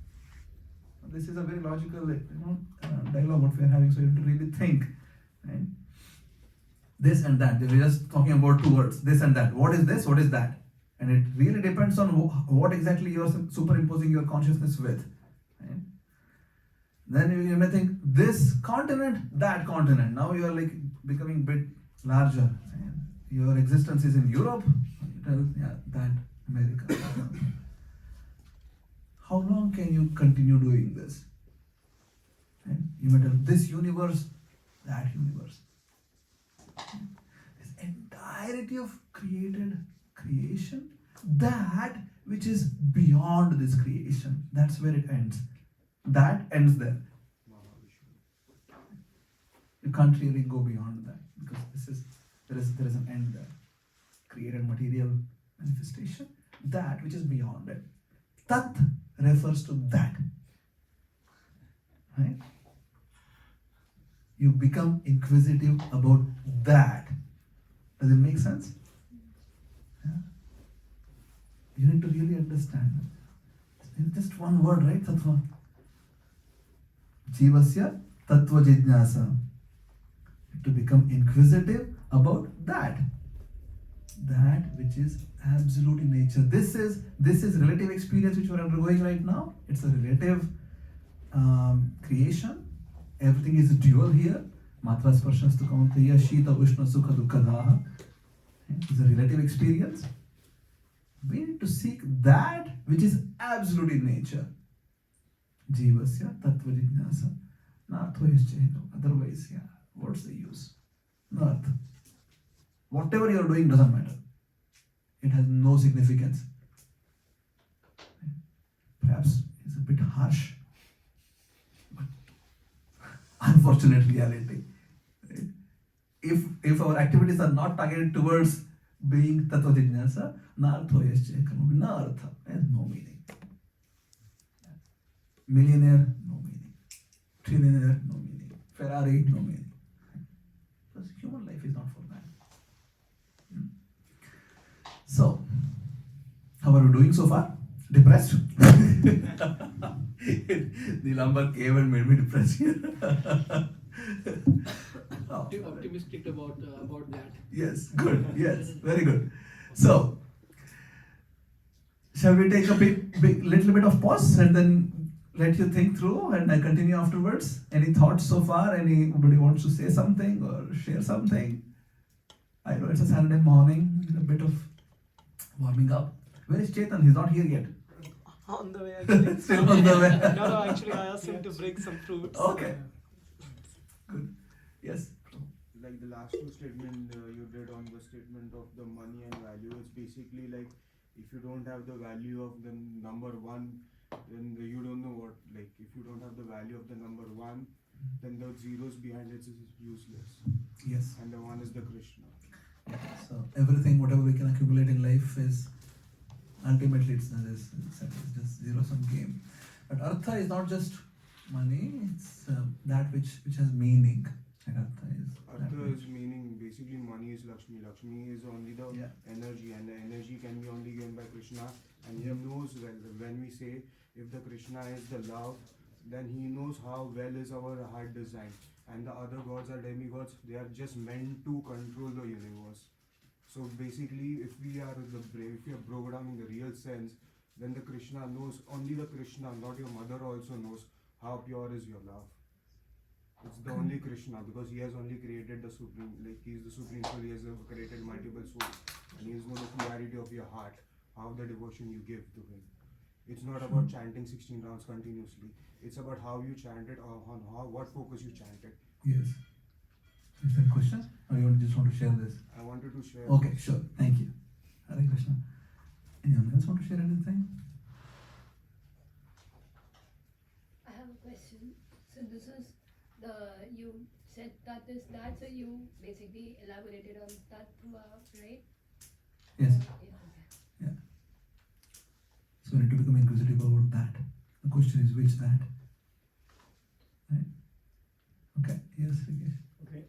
[SPEAKER 1] This is a very logical, dialogue what we are having. So you have to really think, right? This and that. We're just talking about two words, this and that. What is this? What is that? And it really depends on what exactly you are superimposing your consciousness with. Right? Then you may think this continent, that continent. Now you are like becoming a bit larger. Right? Your existence is in Europe. Yeah, that America. How long can you continue doing this? Right? You may tell this universe, that universe. This entirety of creation, that which is beyond this creation, that's where it ends. That ends there. You can't really go beyond that, because there is an end there. Created material manifestation, that which is beyond it. Tat refers to that. Right? You become inquisitive about that. Does it make sense? Yeah. You need to really understand. Just one word, right? Tattva. Jivasya tattva jijnasa. To become inquisitive about that. That which is absolute in nature. This is relative experience which we are undergoing right now. It's a relative creation. Everything is dual here. Matra sparshastu kaunteya shita ushna sukha dukkha daha. It's a relative experience. We need to seek that which is absolute in nature. Jivasya tattva jijnasa. Otherwise, yeah, what's the use? No artha. Whatever you are doing doesn't matter. It has no significance. Perhaps it's a bit harsh, but unfortunate reality. Right? If our activities are not targeted towards being tattva jijnasa, narthoyascha karma, na artha, has no meaning. Millionaire, no meaning. Trillionaire, no meaning. Ferrari, no meaning. Because human life is not for that. So, how are you doing so far? Depressed? Nilambara came and made me depressed here.
[SPEAKER 5] Optimistic about that.
[SPEAKER 1] Yes, good. Yes, very good. So, shall we take a little bit of pause and then let you think through, and I continue afterwards? Any thoughts so far? Anybody wants to say something or share something? I know it's a Saturday morning, a bit of warming up. Where is Chetan? He's not here yet.
[SPEAKER 7] On the way, actually.
[SPEAKER 1] Still on the way.
[SPEAKER 7] No, actually, I asked him to bring some fruits.
[SPEAKER 1] Okay. Good. Yes.
[SPEAKER 6] Like the last two statement you did on the statement of the money and value, it's basically like if you don't have the value of the number one, then you don't know what, like if you don't have the value of the number one, then the zeros behind it is useless.
[SPEAKER 1] Yes.
[SPEAKER 6] And the one is the Krishna.
[SPEAKER 1] So everything, whatever we can accumulate in life is ultimately it's just zero sum game. But artha is not just money; it's that which has meaning. And artha is.
[SPEAKER 6] Artha is meaning. Basically, money is Lakshmi. Lakshmi is only the energy, and the energy can be only given by Krishna. And he knows well. When we say if the Krishna is the love, then he knows how well is our heart design. And the other gods are demigods. They are just meant to control the universe. So basically, if we are broken down in the real sense, then the Krishna knows, only the Krishna, not your mother also knows how pure is your love. It's the only Krishna, because he has only created the Supreme, like he is the Supreme Soul, he has created multiple souls. And he knows the clarity of your heart, how the devotion you give to him. It's not about chanting 16 rounds continuously. It's about how you chant it, or on what focus you chant it.
[SPEAKER 1] Yes. Is that a question? Or you just want to share this?
[SPEAKER 6] I wanted to share.
[SPEAKER 1] Okay, sure. Thank you. Hare Krishna. Anyone else want to share anything?
[SPEAKER 4] I have a question. So this is you said that is that, so you basically elaborated on tattva, right?
[SPEAKER 1] Yes.
[SPEAKER 4] Yeah.
[SPEAKER 1] So we need to become inquisitive about that. The question is which that? Right? Okay. Yes, Rikesh.
[SPEAKER 2] Okay.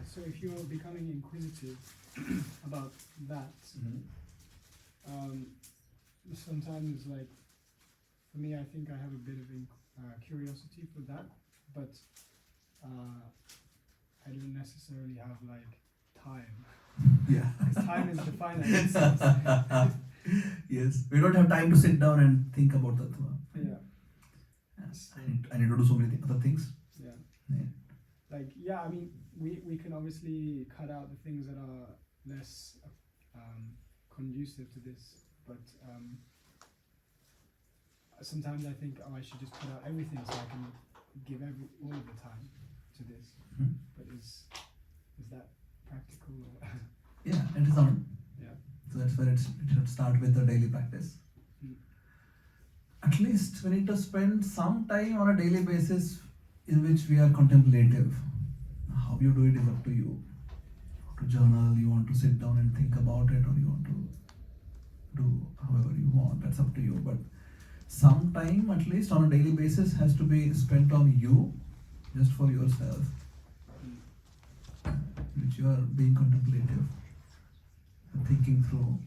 [SPEAKER 2] So if you're becoming inquisitive about that, sometimes, like, for me, I think I have a bit of curiosity for that, but I don't necessarily have like time.
[SPEAKER 1] Yeah.
[SPEAKER 2] Because time is defined as
[SPEAKER 1] Yes. We don't have time to sit down and think about tattva.
[SPEAKER 2] yeah.
[SPEAKER 1] Yes. I need to do so many other things.
[SPEAKER 2] Yeah.
[SPEAKER 1] Yeah.
[SPEAKER 2] Like, yeah, I mean, we can obviously cut out the things that are less conducive to this, but sometimes I think, I should just cut out everything so I can give all of the time to this. But is that practical? Or
[SPEAKER 1] Yeah, it is not.
[SPEAKER 2] Yeah.
[SPEAKER 1] So that's where it should start with the daily practice. At least we need to spend some time on a daily basis in which we are contemplative. How you do it is up to you. To journal, you want to sit down and think about it, or you want to do however you want, that's up to you. But some time, at least on a daily basis, has to be spent on you, just for yourself, which you are being contemplative and thinking through.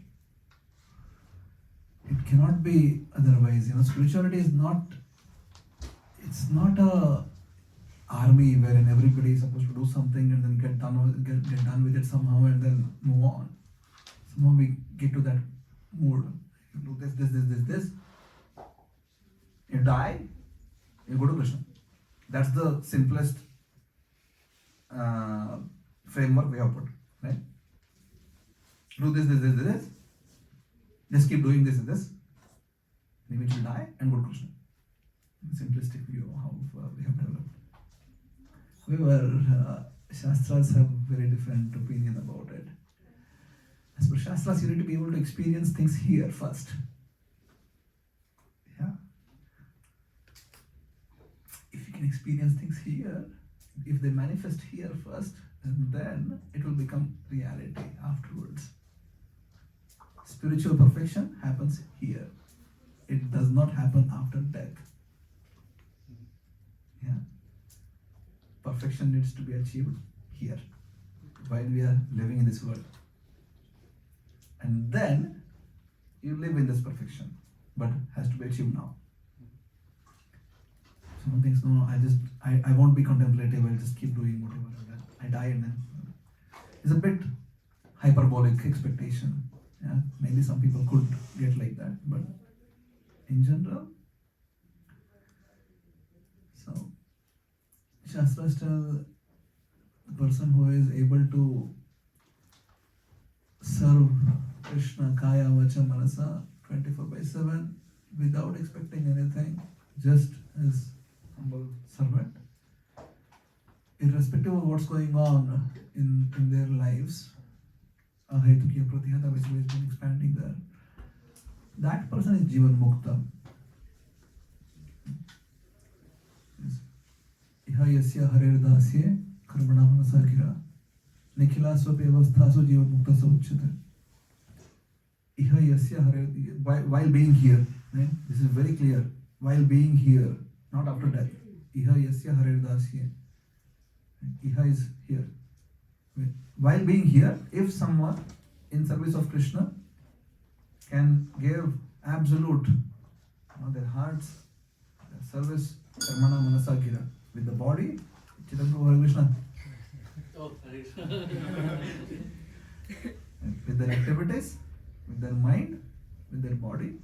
[SPEAKER 1] It cannot be otherwise. Spirituality is not, it's not a army wherein everybody is supposed to do something and then get done with it somehow and then move on. Somehow we get to that mood. You do this. You die, you go to Krishna. That's the simplest framework we have put, right? Do this. Just keep doing this and this. And eventually die and go to Krishna. Simplistic view of how we have developed. However, Shastras have very different opinion about it. As per Shastras, you need to be able to experience things here first. Yeah. If you can experience things here, if they manifest here first, and then it will become reality afterwards. Spiritual perfection happens here. It does not happen after death. Yeah. Perfection needs to be achieved here while we are living in this world. And then you live in this perfection, but has to be achieved now. Someone thinks, no, I won't be contemplative, I'll just keep doing whatever I've done. I die and then. It's a bit hyperbolic expectation. Yeah, maybe some people could get like that, but in general, so Shastras tell the person who is able to serve Krishna Kaya Vacha Manasa 24/7 without expecting anything, just as humble servant, irrespective of what's going on in their lives, Ahetukiya Pratyahata, which has been expanding there, that person is Jivan Mukta. Iha yasya harer dasye karmana manasa gira nikhila swapi avasthasu Jivan Mukta sauchyate. Iha yasya harer, while being here, right? This is very clear. While being here, not after death. Iha yasya harer dasye. Iha is here. While being here, if someone in service of Krishna can give absolute, their hearts, their service, karmana manasa gira, with the body, Chaitanya Prabhu Hare Krishna,
[SPEAKER 5] Oh, Hare.
[SPEAKER 1] with their activities, with their mind, with their body,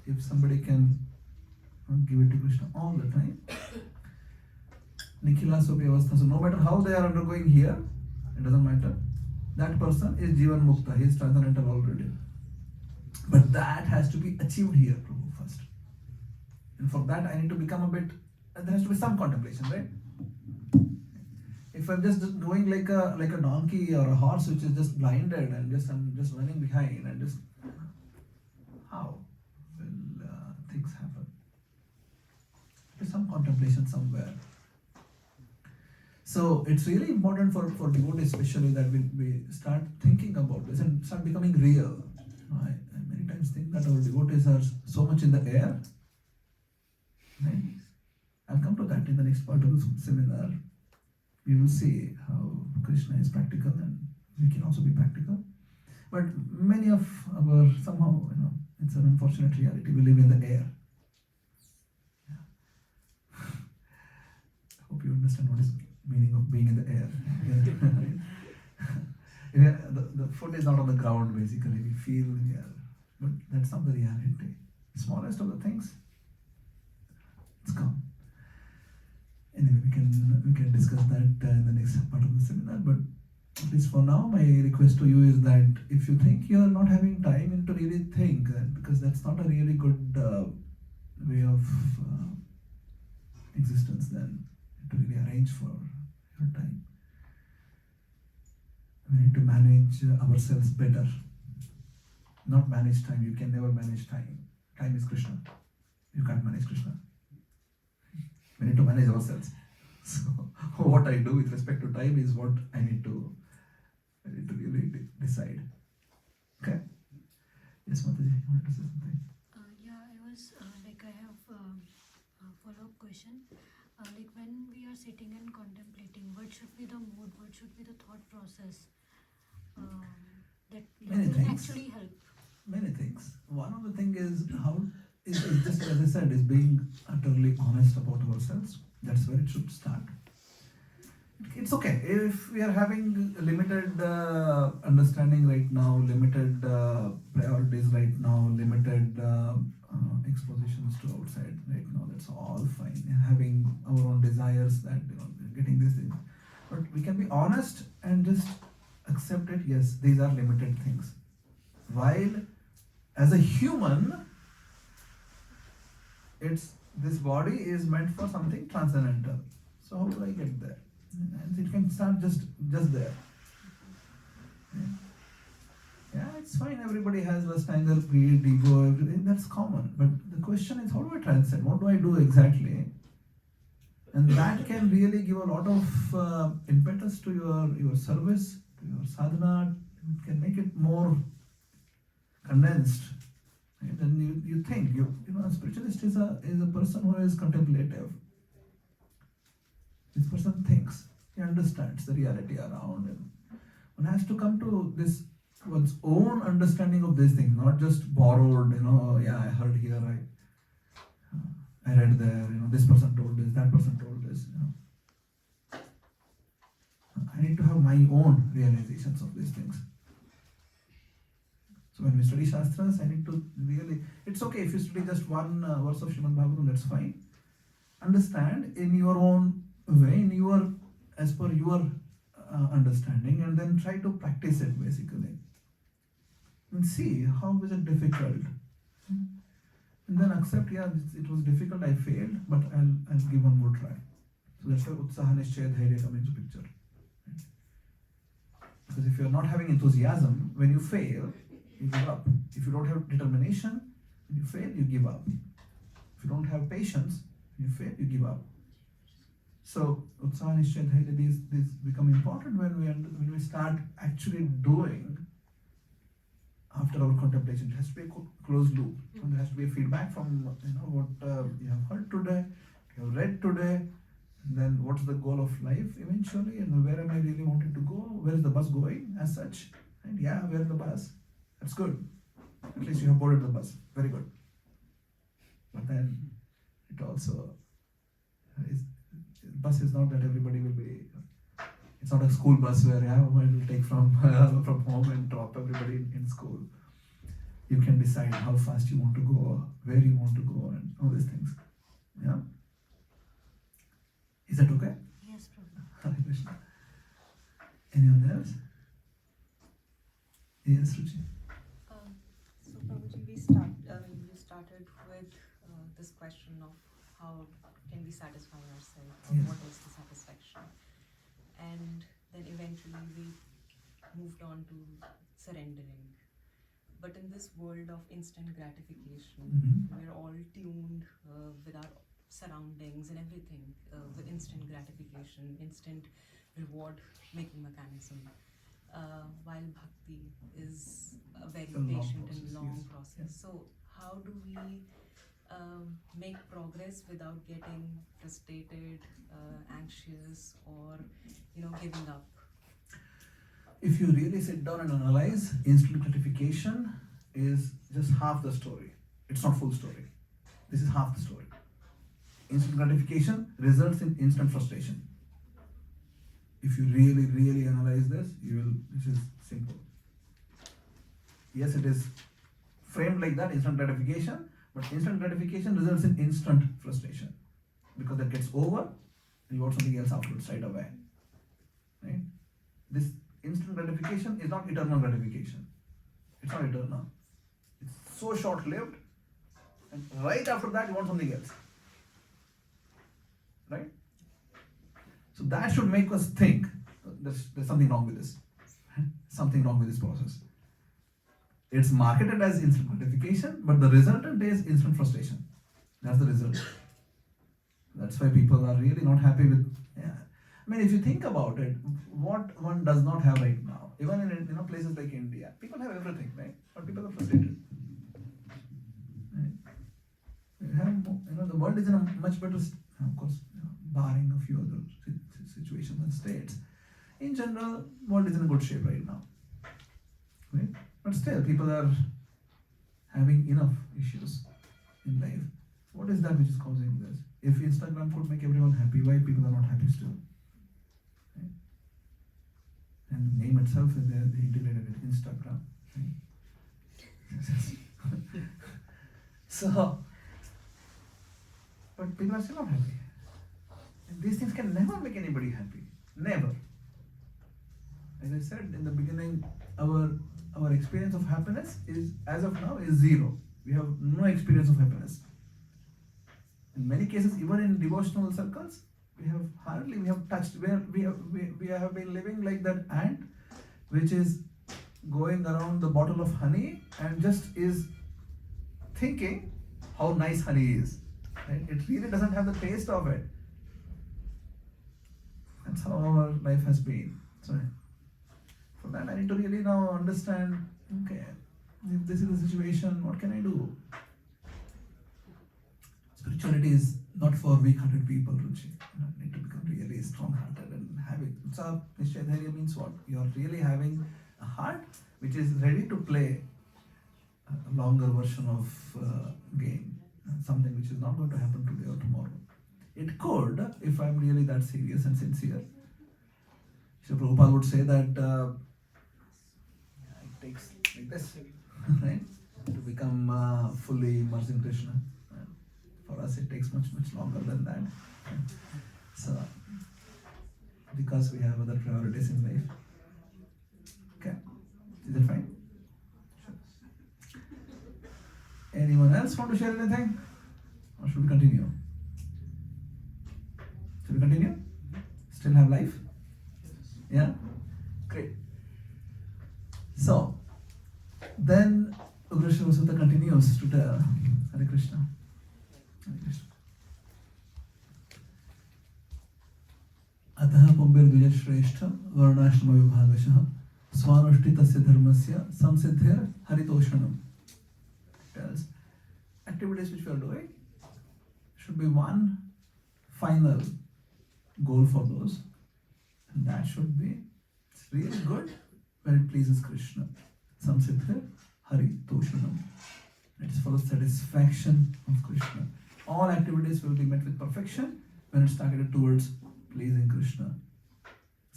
[SPEAKER 1] if somebody can give it to Krishna all the time, Nikhila Sopi Avastha, so no matter how they are undergoing here, it doesn't matter, that person is Jivan Mukta, he is transcendental already. But that has to be achieved here, Prabhu, first. And for that I need to become a bit, there has to be some contemplation, right? If I'm just going like a donkey or a horse which is just blinded and I'm just running behind and just, how will things happen? There's some contemplation somewhere. So it's really important for devotees especially that we start thinking about this and start becoming real. I many times think that our devotees are so much in the air. Right? I'll come to that in the next part of the seminar. We will see how Krishna is practical and we can also be practical. But many of our, somehow, it's an unfortunate reality. We live in the air. Yeah. I hope you understand what is meaning of being in the air. Yeah, the foot is not on the ground basically. We feel in the air. But that's not the reality. Smallest of the things, it's gone. Anyway, we can discuss that in the next part of the seminar. But at least for now, my request to you is that if you think you are not having time to really think, because that's not a really good way of existence, then to really arrange for your time. We need to manage ourselves better. Not manage time. You can never manage time. Time is Krishna. You can't manage Krishna. We need to manage ourselves. So what I do with respect to time is what I need to really decide. Okay? Yes, Mataji, you wanted to say something?
[SPEAKER 8] Yeah, I was I have a follow-up question. Like when we are sitting and contemplating, what should be the mood? What should be the thought process that
[SPEAKER 1] Many
[SPEAKER 8] will
[SPEAKER 1] things.
[SPEAKER 8] actually help?
[SPEAKER 1] Many things. One of the things is is just as I said, is being utterly honest about ourselves. That's where it should start. It's okay if we are having limited understanding right now, limited priorities right now, limited expositions to outside right now. That's all fine. Having our own desires that getting these things, but we can be honest and just accept it. Yes, these are limited things. While as a human, this body is meant for something transcendental. So how do I get there? And it can start just there. Yeah, it's fine. Everybody has lust, anger, greed, ego, everything. That's common. But the question is, how do I transcend? What do I do exactly? And that can really give a lot of impetus to your service, to your sadhana. It can make it more condensed. Right? And you think, a spiritualist is a person who is contemplative. This person thinks, he understands the reality around him. One has to come to this one's own understanding of these things, not just borrowed, I heard here, I read there, this person told this, that person told this, I need to have my own realizations of these things. So when we study Shastras, I need to really, it's okay if you study just one verse of Srimad Bhagavatam, that's fine. Understand in your own way, as per your understanding, and then try to practice it basically. And see how is it difficult. And then accept, yeah, it was difficult, I failed, but I'll give one more try. So that's why Utsaha Nishchaya Dhairya come into picture. Because if you're not having enthusiasm, when you fail, you give up. If you don't have determination, when you fail, you give up. If you don't have patience, when you fail, you give up. So Utsaha Nishchaya Dhairya, these become important when we start actually doing after our contemplation. It has to be a closed loop. And there has to be a feedback from what you have heard today, you have read today, and then what's the goal of life eventually, and where am I really wanting to go? Where is the bus going as such? And yeah, where is the bus? That's good. At least you have boarded the bus. Very good. But then it also bus is not that everybody will be. It's not a school bus where will take from home and drop everybody in school. You can decide how fast you want to go, where you want to go, and all these things. Yeah. Is that okay?
[SPEAKER 8] Yes, Prabhu.
[SPEAKER 1] Hare Krishna. Anyone else? Yes, Ruchi.
[SPEAKER 9] So Prabhuji, you started with this question of how can we satisfy ourselves, or
[SPEAKER 1] Yes.
[SPEAKER 9] what is the satisfaction, and then eventually we moved on to surrendering. But in this world of instant gratification, we're all tuned with our surroundings and everything with instant gratification, instant reward making mechanism. While bhakti is a very patient and long process. So how do we make progress without getting frustrated, anxious, or giving up?
[SPEAKER 1] If you really sit down and analyze, instant gratification is just half the story. It's not full story. This is half the story. Instant gratification results in instant frustration. If you really, really analyze this, this is simple. Yes, it is framed like that, instant gratification, but instant gratification results in instant frustration. Because that gets over, and you want something else afterwards right away. Right? This instant gratification is not eternal gratification. It's not eternal. It's so short-lived, and right after that you want something else. Right? So that should make us think there's something wrong with this. Something wrong with this process. It's marketed as instant gratification, but the resultant is instant frustration. That's the result. That's why people are really not happy with. Yeah. I mean, if you think about it, what one does not have right now, even in places like India, people have everything, right? But people are frustrated. Right? We have, the world is in a much better, of course, barring a few other situations and states. In general, world is in a good shape right now. Right? But still, people are having enough issues in life. What is that which is causing this? If Instagram could make everyone happy, why people are not happy still? Right? And the name itself is there, they integrated with Instagram. Right? So, but people are still not happy. And these things can never make anybody happy. Never. As I said in the beginning, our experience of happiness is, as of now, is zero. We have no experience of happiness. In many cases, even in devotional circles, we have touched, where we have been living like that ant, which is going around the bottle of honey and just is thinking how nice honey is. Right? It really doesn't have the taste of it. That's how our life has been. So for that, I need to really now understand, okay, if this is the situation, what can I do? Spirituality is not for weak-hearted people, Ruchi. You need to become really strong-hearted and have it. Utsaha Nishchaya Dhairya means what? You're really having a heart which is ready to play a longer version of game, something which is not going to happen today or tomorrow. It could, if I'm really that serious and sincere. So Prabhupada would say that it takes like this, right, to become fully immersed in Krishna. For us, it takes much longer than that. So, because we have other priorities in life. Okay, is that fine? Sure. Anyone else want to share anything? Or should we continue? Should we continue? Still have life? Yeah? Great. So, then Ugra Sutta continues to tell Hare Krishna. Hare Krishna. अतः पुंभिर्द्विज श्रेष्ठ वर्णाश्रम विभागशः स्वानुष्ठितस्य धर्मस्य संसिद्धेर हरितोषणम. Tells activities which we are doing should be one final goal for those, and that should be it's really good when it pleases Krishna. Samsiddhir Haritoshanam. It's for the satisfaction of Krishna. All activities will be met with perfection when it's targeted towards pleasing Krishna.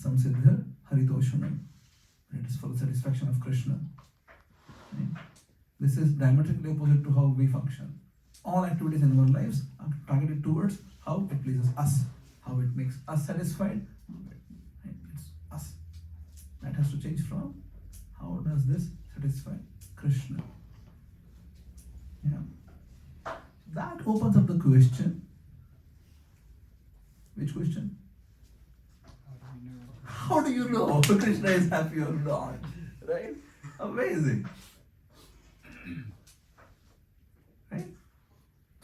[SPEAKER 1] Samsiddhir Haritoshanam. It is for the satisfaction of Krishna. Right? This is diametrically opposite to how we function. All activities in our lives are targeted towards how it pleases us, how it makes us satisfied. Right? It's us. That has to change from how does this satisfy Krishna. Yeah. That opens up the question. Which question? How do you know if Krishna is happy or not? Right? Amazing. Right?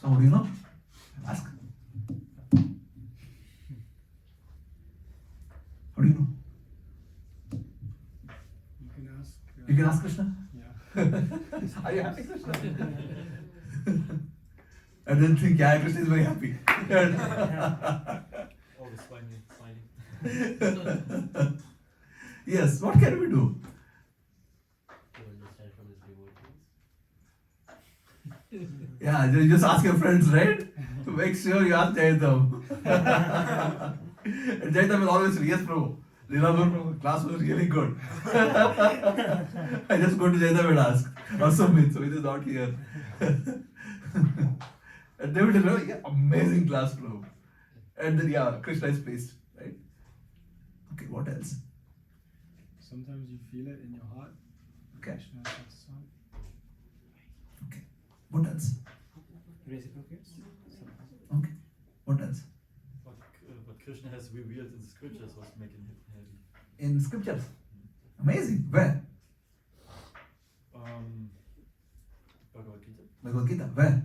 [SPEAKER 1] So how do you know? Ask. How do you know?
[SPEAKER 2] You can ask.
[SPEAKER 1] You can ask Krishna?
[SPEAKER 2] Yeah.
[SPEAKER 1] Are you happy, Krishna? I didn't think, yeah, Krishna is very happy.
[SPEAKER 5] Always smiling.
[SPEAKER 1] Yes, what can we do?
[SPEAKER 5] To understand from his devotees.
[SPEAKER 1] Yeah, just ask your friends, right? Make sure you ask Jaitam. And Jaitam will always say, yes, Prabhu. Nilambara Prabhu, class was really good. I just go to Jaitam and ask. Or Sumit, Sumit is not here. And they will tell me, yeah, amazing class, Prabhu. And then, yeah, Krishna is pleased, right? Okay, what else?
[SPEAKER 2] Sometimes you feel it in your heart.
[SPEAKER 1] Okay.
[SPEAKER 2] Krishna is satisfied.
[SPEAKER 1] Okay. What else?
[SPEAKER 2] Reciprocates.
[SPEAKER 1] Okay. What else?
[SPEAKER 5] What Krishna has revealed in the scriptures was making him happy.
[SPEAKER 1] In scriptures. Amazing. Where?
[SPEAKER 5] Bhagavad Gita.
[SPEAKER 1] Bhagavad Gita. Where?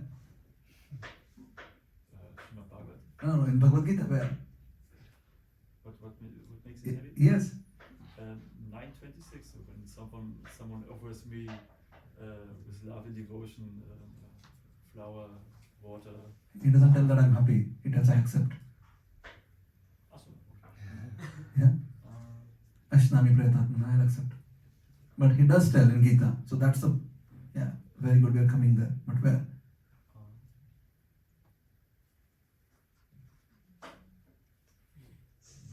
[SPEAKER 5] Srimad Bhagavatam.
[SPEAKER 1] No, in Bhagavad Gita. Where?
[SPEAKER 5] What makes him happy?
[SPEAKER 1] Yes.
[SPEAKER 5] 9:26. So when someone offers me with love and devotion, flower, water.
[SPEAKER 1] He doesn't tell that I'm happy. He tells I accept.
[SPEAKER 5] Awesome.
[SPEAKER 1] Yeah. Ashnami Prayatatmana, I'll accept. But he does tell in Gita. So that's the, yeah, very good. We are coming there. But where?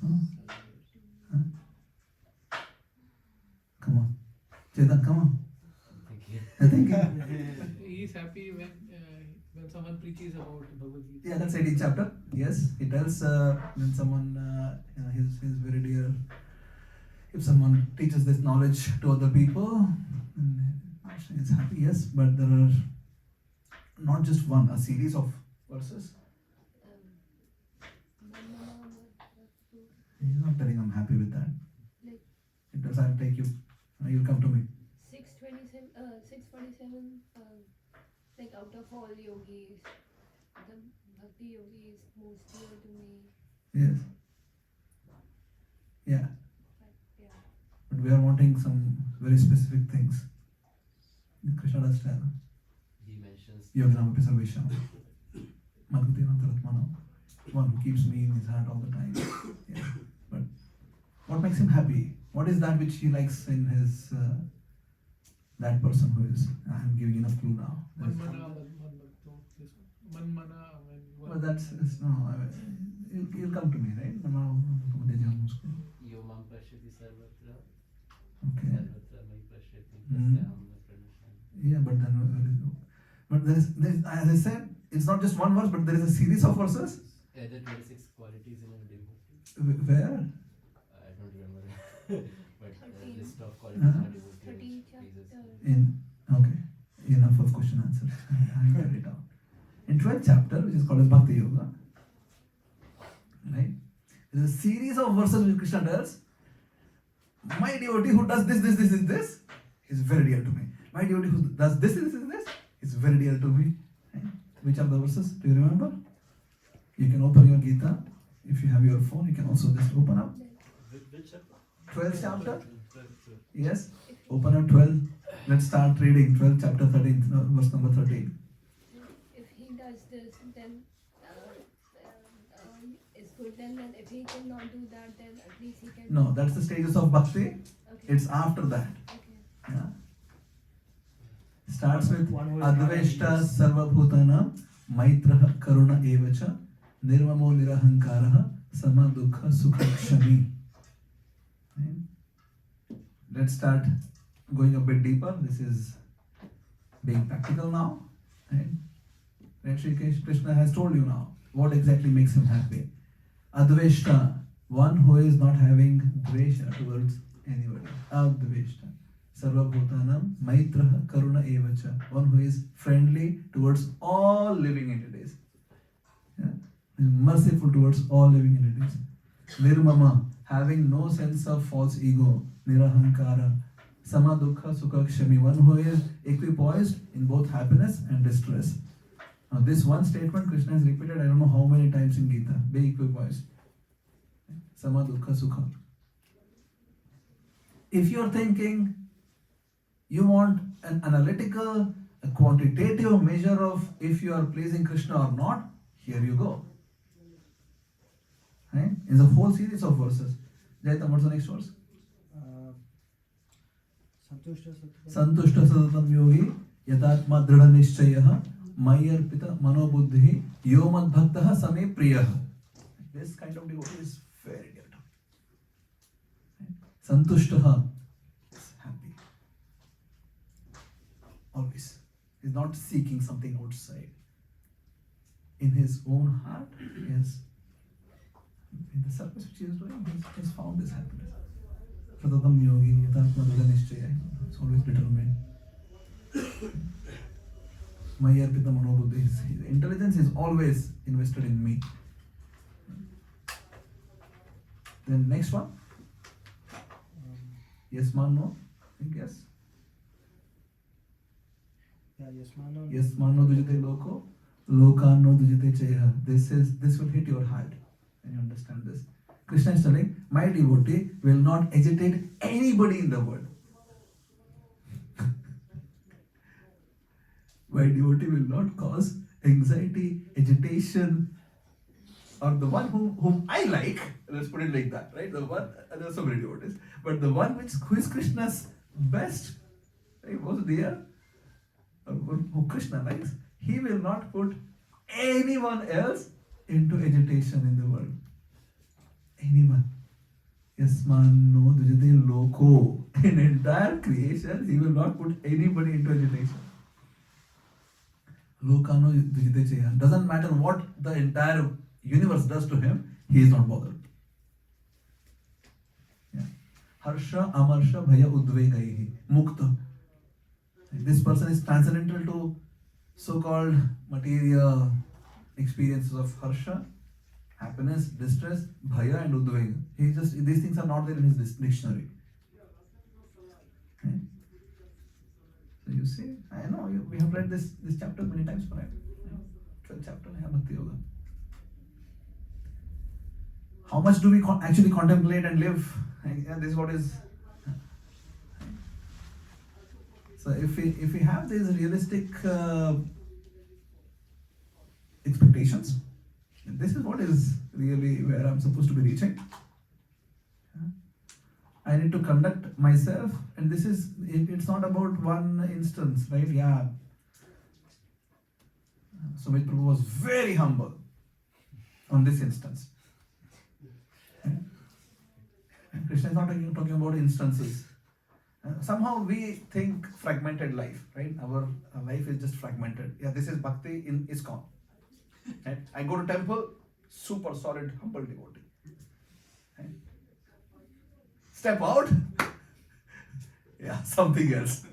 [SPEAKER 1] Huh? Come on. Chetan, come on. I think.
[SPEAKER 3] He is happy when someone preaches about Bhagavad Gita.
[SPEAKER 1] Yeah, that's 18th chapter. Yes, he tells when someone, he's very dear. If someone teaches this knowledge to other people, he's happy. Yes, but there are not just one, a series of verses. He's not telling I'm happy with that.
[SPEAKER 4] Like,
[SPEAKER 1] It does. I'll take you. You'll come to me.
[SPEAKER 4] 647, like out of all yogis, the Bhakti Yogi is most dear to me.
[SPEAKER 1] Yes. Yeah.
[SPEAKER 4] But yeah.
[SPEAKER 1] But we are wanting some very specific things. Krishna does tell.
[SPEAKER 5] He mentions
[SPEAKER 1] Yoginam Pisarvesham. Madhutina Taratmana. One who keeps me in his heart all the time. Yeah. But what makes him happy? What is that which he likes in his that person who is? I'm giving enough clue now.
[SPEAKER 3] Manmana, Manmana,
[SPEAKER 1] Well, that's no. You'll come to me, right?
[SPEAKER 5] Yo mam pashyati sarvatra.
[SPEAKER 1] Okay.
[SPEAKER 5] Sarvatra mai pashyati.
[SPEAKER 1] Mhm.
[SPEAKER 5] Tasyaham na pranashami.
[SPEAKER 1] Yeah, but then there is as I said, it's not just one verse, but there is a series of verses.
[SPEAKER 5] Are there 26 qualities in a devotee?
[SPEAKER 1] Where?
[SPEAKER 5] I don't remember. But a
[SPEAKER 4] 13.
[SPEAKER 5] list of qualities in a devotee.
[SPEAKER 4] 13
[SPEAKER 5] which pleases
[SPEAKER 4] chapter.
[SPEAKER 5] him.
[SPEAKER 1] In okay. enough of question answer. I cut it out. In 12th chapter, which is called as Bhakti Yoga, right? There's a series of verses which Krishna tells. My devotee who does this is very dear to me. My devotee who does this is very dear to me. Right? Which are the verses? Do you remember? You can open your Gita. If you have your phone, you can also just open up.
[SPEAKER 5] Which chapter?
[SPEAKER 1] 12th chapter.
[SPEAKER 5] 12.
[SPEAKER 1] Yes. Open up 12. Let's start reading 12th chapter 13, verse number 13.
[SPEAKER 4] If he does this, then it's good. Then if he cannot do that, then at least he can.
[SPEAKER 1] No, that's the stages of bhakti.
[SPEAKER 4] Okay.
[SPEAKER 1] It's after that.
[SPEAKER 4] Okay.
[SPEAKER 1] Yeah. Starts with
[SPEAKER 2] One who is
[SPEAKER 1] Adveshta
[SPEAKER 2] not
[SPEAKER 1] Sarvabhutana Maitraha Karuna Evacha Nirmamo Nirahankaraha Sama Dukha Sukha Kshami. Right? Let's start going a bit deeper. This is being practical now. Right? Right, Shri Krishna has told you now what exactly makes him happy. Adveshta, one who is not having dvesha towards anybody. Adveshta. Sarvabhutanam Maitraha Karuna Evacha. One who is friendly towards all living entities. Yeah? Merciful towards all living entities. Nirmama, having no sense of false ego. Nirahankara. Sama Dukha Sukha Kshami. One who is equipoised in both happiness and distress. Now this one statement Krishna has repeated I don't know how many times in Gita. Be equipoised. Sama Dukha Sukha. If you're thinking you want an analytical, a quantitative measure of if you are pleasing Krishna or not, here you go. Right? It's a whole series of verses. Jaitam, what's the next verse? Santushta Sadatam Yogi Yatatma Dhrida Nishchayaha Mayarpita Manobuddhi Yomad Bhaktaha Same Priyaha. This kind of devotee is very dear to me. Santushtaha is happy. Always. He's not seeking something outside. In his own heart, yes. In the service which he is doing, he has found his happiness. Sadatam Yogi Yatatma Dhrida Nishchaya. It's always determined. Mayarpita Manobuddhi. His intelligence is always invested in me. Then next one. Yes, man, no? I think yes.
[SPEAKER 2] Yeah, yes, man.
[SPEAKER 1] Yes, man, no dujite loko. Loka no dujite cheha. This will hit your heart when you understand this. Krishna is telling, my devotee will not agitate anybody in the world. My devotee will not cause anxiety, agitation, or the one whom I like, let's put it like that, right? The one, there are so many devotees, but the one who is Krishna's best, right? Was dear, who Krishna likes, he will not put anyone else into agitation in the world. Anyone. Yasmano dujate loko. In entire creation, he will not put anybody into agitation. Lokano dujate cheya. Doesn't matter what the entire universe does to him, he is not bothered. Yeah. Harsha, Amarsha, Bhaya, Udvegaihi. Mukta. This person is transcendental to so-called material experiences of Harsha, happiness, distress, Bhaya and Udvega. These things are not there in his dictionary. Okay? So you see, I know we have read this chapter many times, right? 12th chapter, Bhakti Yoga. How much do we actually contemplate and live? Yeah, this is what is. So if we have these realistic expectations, this is what is really where I'm supposed to be reaching. I need to conduct myself, and it's not about one instance, right? Yeah. Srimad Prabhu was very humble on this instance. And Krishna is not talking about instances. Somehow we think fragmented life, right? Our life is just fragmented. Yeah, this is bhakti in ISKCON. Right? I go to temple, super solid, humble devotee. Right? Step out, yeah, something else.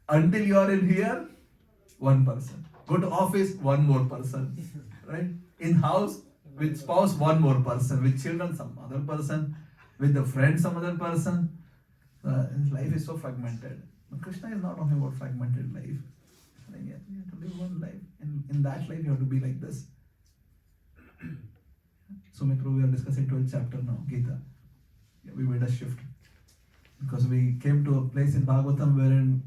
[SPEAKER 1] Until you are in here, one person. Go to office, one more person. Right? In house, with spouse, one more person. With children, some other person. With the friend, some other person. Life is so fragmented. But Krishna is not talking about fragmented life. You have to live one life. And in that life, you have to be like this. So, we are discussing 12th chapter now, Gita. Yeah, we made a shift. Because we came to a place in Bhagavatam wherein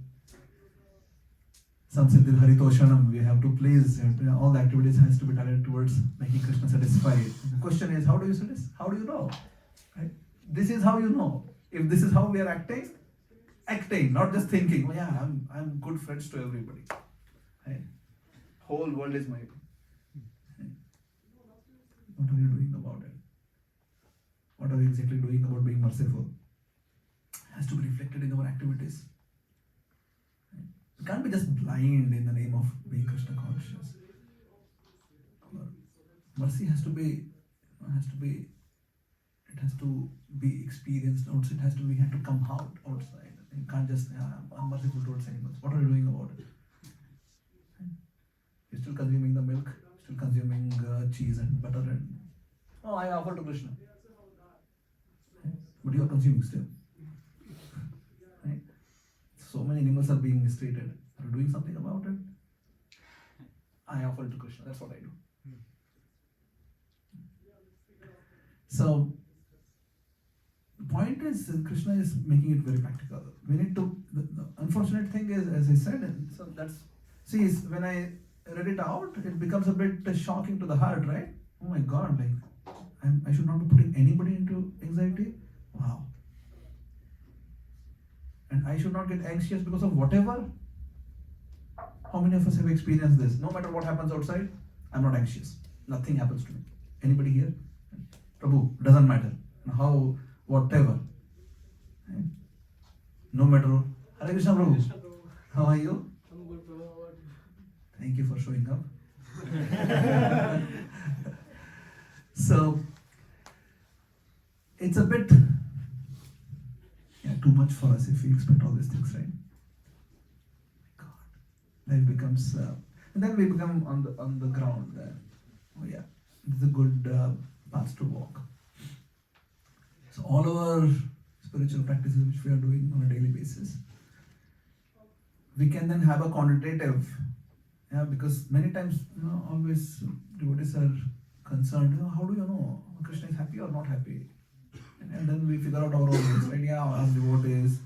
[SPEAKER 1] sac-cid haritoshanam, we have to please, all the activities has to be directed towards making Krishna satisfied. The question is, how do you satisfy? How do you know? Right? This is how you know. If this is how we are acting, not just thinking, oh yeah, I'm good friends to everybody. Right? Whole world is my. Right? What are you doing about it? What are you exactly doing about being merciful? Has to be reflected in our activities. We can't be just blind in the name of being Krishna conscious. Mercy has to be experienced outside. We have to come out outside. You can't just, I'm merciful towards animals. What are you doing about it? You're still consuming the milk, still consuming cheese and butter and, oh, I offer to Krishna. But you are consuming still. Right? So many animals are being mistreated. Are you doing something about it? I offer to Krishna. That's what I do. So, the point is, Krishna is making it very practical. We need to. The unfortunate thing is, as I said, and so when I read it out, it becomes a bit shocking to the heart, right? Oh my God! Like, I should not be putting anybody into anxiety. Wow. And I should not get anxious because of whatever. How many of us have experienced this? No matter what happens outside, I'm not anxious. Nothing happens to me. Anybody here? Prabhu, doesn't matter. How, whatever. Right? No matter. Hare Krishna Prabhu. How are you?
[SPEAKER 3] I'm good, Prabhu.
[SPEAKER 1] Thank you for showing up. So, it's a bit too much for us if we expect all these things, right? God, life becomes, and then we become on the ground. Oh yeah, it's a good path to walk. So all our spiritual practices which we are doing on a daily basis, we can then have a quantitative, because many times, always devotees are concerned, how do you know Krishna is happy or not happy? And then we figure out our own ways, right? Yeah, as devotees,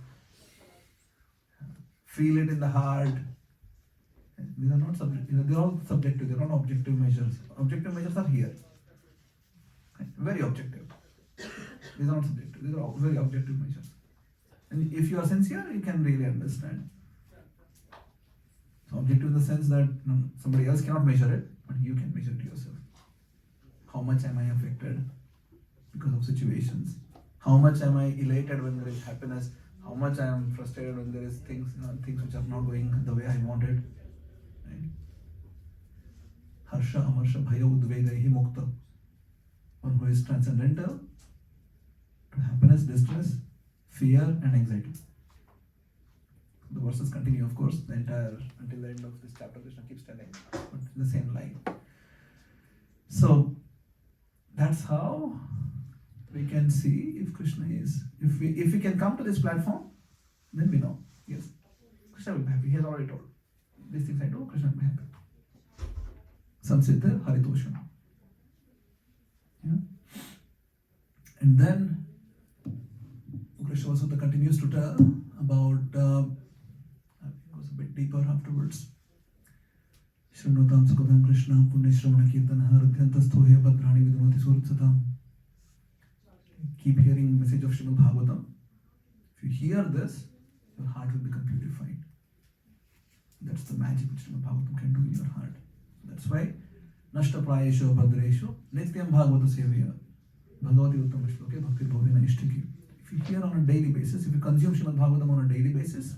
[SPEAKER 1] feel it in the heart. These are not subjective, they're all subjective, they're not objective measures. Objective measures are here. Very objective. These are not subjective, these are all very objective measures. And if you are sincere, you can really understand. So objective in the sense that somebody else cannot measure it, but you can measure it yourself. How much am I affected because of situations? How much am I elated when there is happiness? How much I am frustrated when there is things which are not going the way I wanted? Right? Harsha, Amarsha, Bhaya, Udvegaihi, Mukta. One who is transcendental to happiness, distress, fear, and anxiety. The verses continue, of course, until the end of this chapter. Krishna keeps telling, but the same line. So that's how we can see if Krishna is, if we can come to this platform, then we know, yes, Krishna will be happy. He has already told. These things I do, Krishna will be happy. Sac-cid haritoshanam. Yeah. And then Krishna Sutta continues to tell about, I think it goes a bit deeper afterwards. Shrunotam sukadam Krishna punyashramana kirtanaha hridyantasto he bhadrani vidunoti suratsatam. Keep hearing the message of Srimad Bhagavatam. If you hear this, your heart will become purified. That's the magic which Srimad Bhagavatam can do in your heart. That's why Nashta prayesho bhadresho nityam bhagavata sevaya bhagavati uttama shloke bhakti bhavena ishtiki. If you hear on a daily basis, if you consume Srimad Bhagavatam on a daily basis,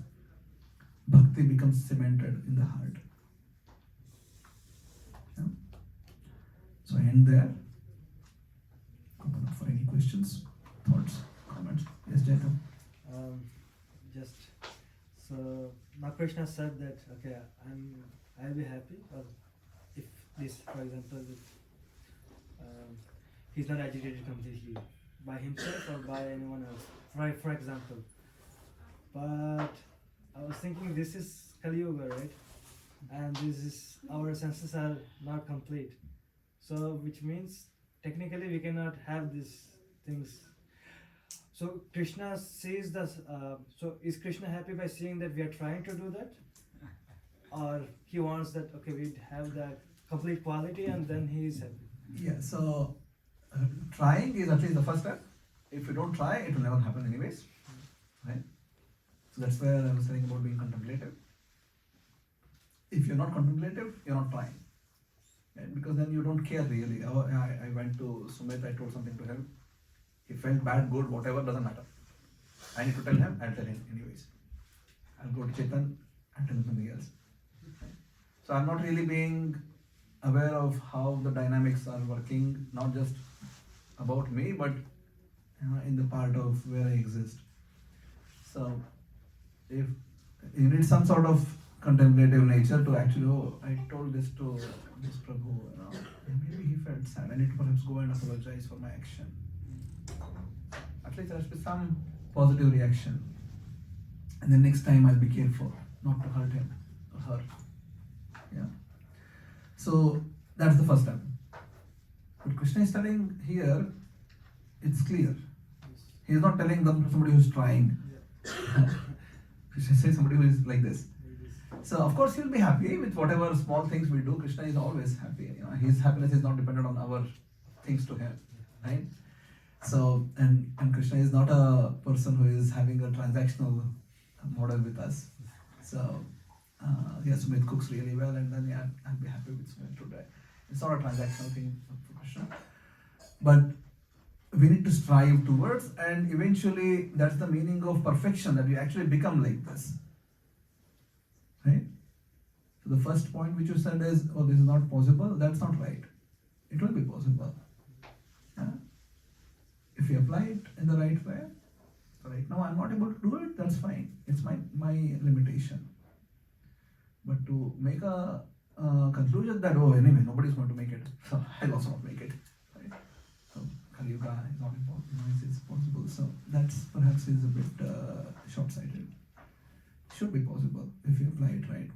[SPEAKER 1] bhakti becomes cemented in the heart. Yeah? So I end there. Open up for any questions, thoughts, comments. Yes, Jacob.
[SPEAKER 2] So
[SPEAKER 10] now Krishna said that okay, I'll be happy, or if this, for example, if he's not agitated completely by himself or by anyone else, for example. But I was thinking this is Kali Yuga, right? And this is, our senses are not complete. So which means technically we cannot have these things. So Krishna sees this. So is Krishna happy by seeing that we are trying to do that, or he wants that okay we have that complete quality and then he is happy?
[SPEAKER 1] Yeah. So trying is at least the first step. If you don't try, it will never happen anyways, right? So that's where I was saying about being contemplative. If you're not contemplative, you're not trying, right? Because then you don't care really. I went to Sumit, I told something to him. He felt bad, good, whatever, doesn't matter. I need to tell him, I'll tell him anyways. I'll go to Chetan and tell him something else. Right? So I'm not really being aware of how the dynamics are working, not just about me, but in the part of where I exist. So if you need some sort of contemplative nature to actually, oh, I told this to this Prabhu, and maybe he felt sad. I need to perhaps go and apologize for my action. At least there has to be some positive reaction. And then next time I'll be careful not to hurt him or her. Yeah. So that's the first step. But Krishna is telling here, it's clear. He is not telling them somebody who's trying. Krishna says somebody who is like this. So of course he'll be happy with whatever small things we do. Krishna is always happy. His happiness is not dependent on our things to him, right? So and Krishna is not a person who is having a transactional model with us. So Sumit cooks really well, and then I'll be happy with Sumit today. It's not a transactional thing for Krishna, but we need to strive towards, and eventually that's the meaning of perfection, that we actually become like this, right? So the first point which you said is, oh, this is not possible. That's not right. It will be possible. Yeah? If you apply it in the right way. So right now I'm not able to do it, that's fine. It's my limitation. But to make a conclusion that, oh, anyway, nobody's going to make it, so I'll also not make it. Right? So Kali Yuga is not important, it's possible. So that's perhaps is a bit short-sighted. Should be possible if you apply it right.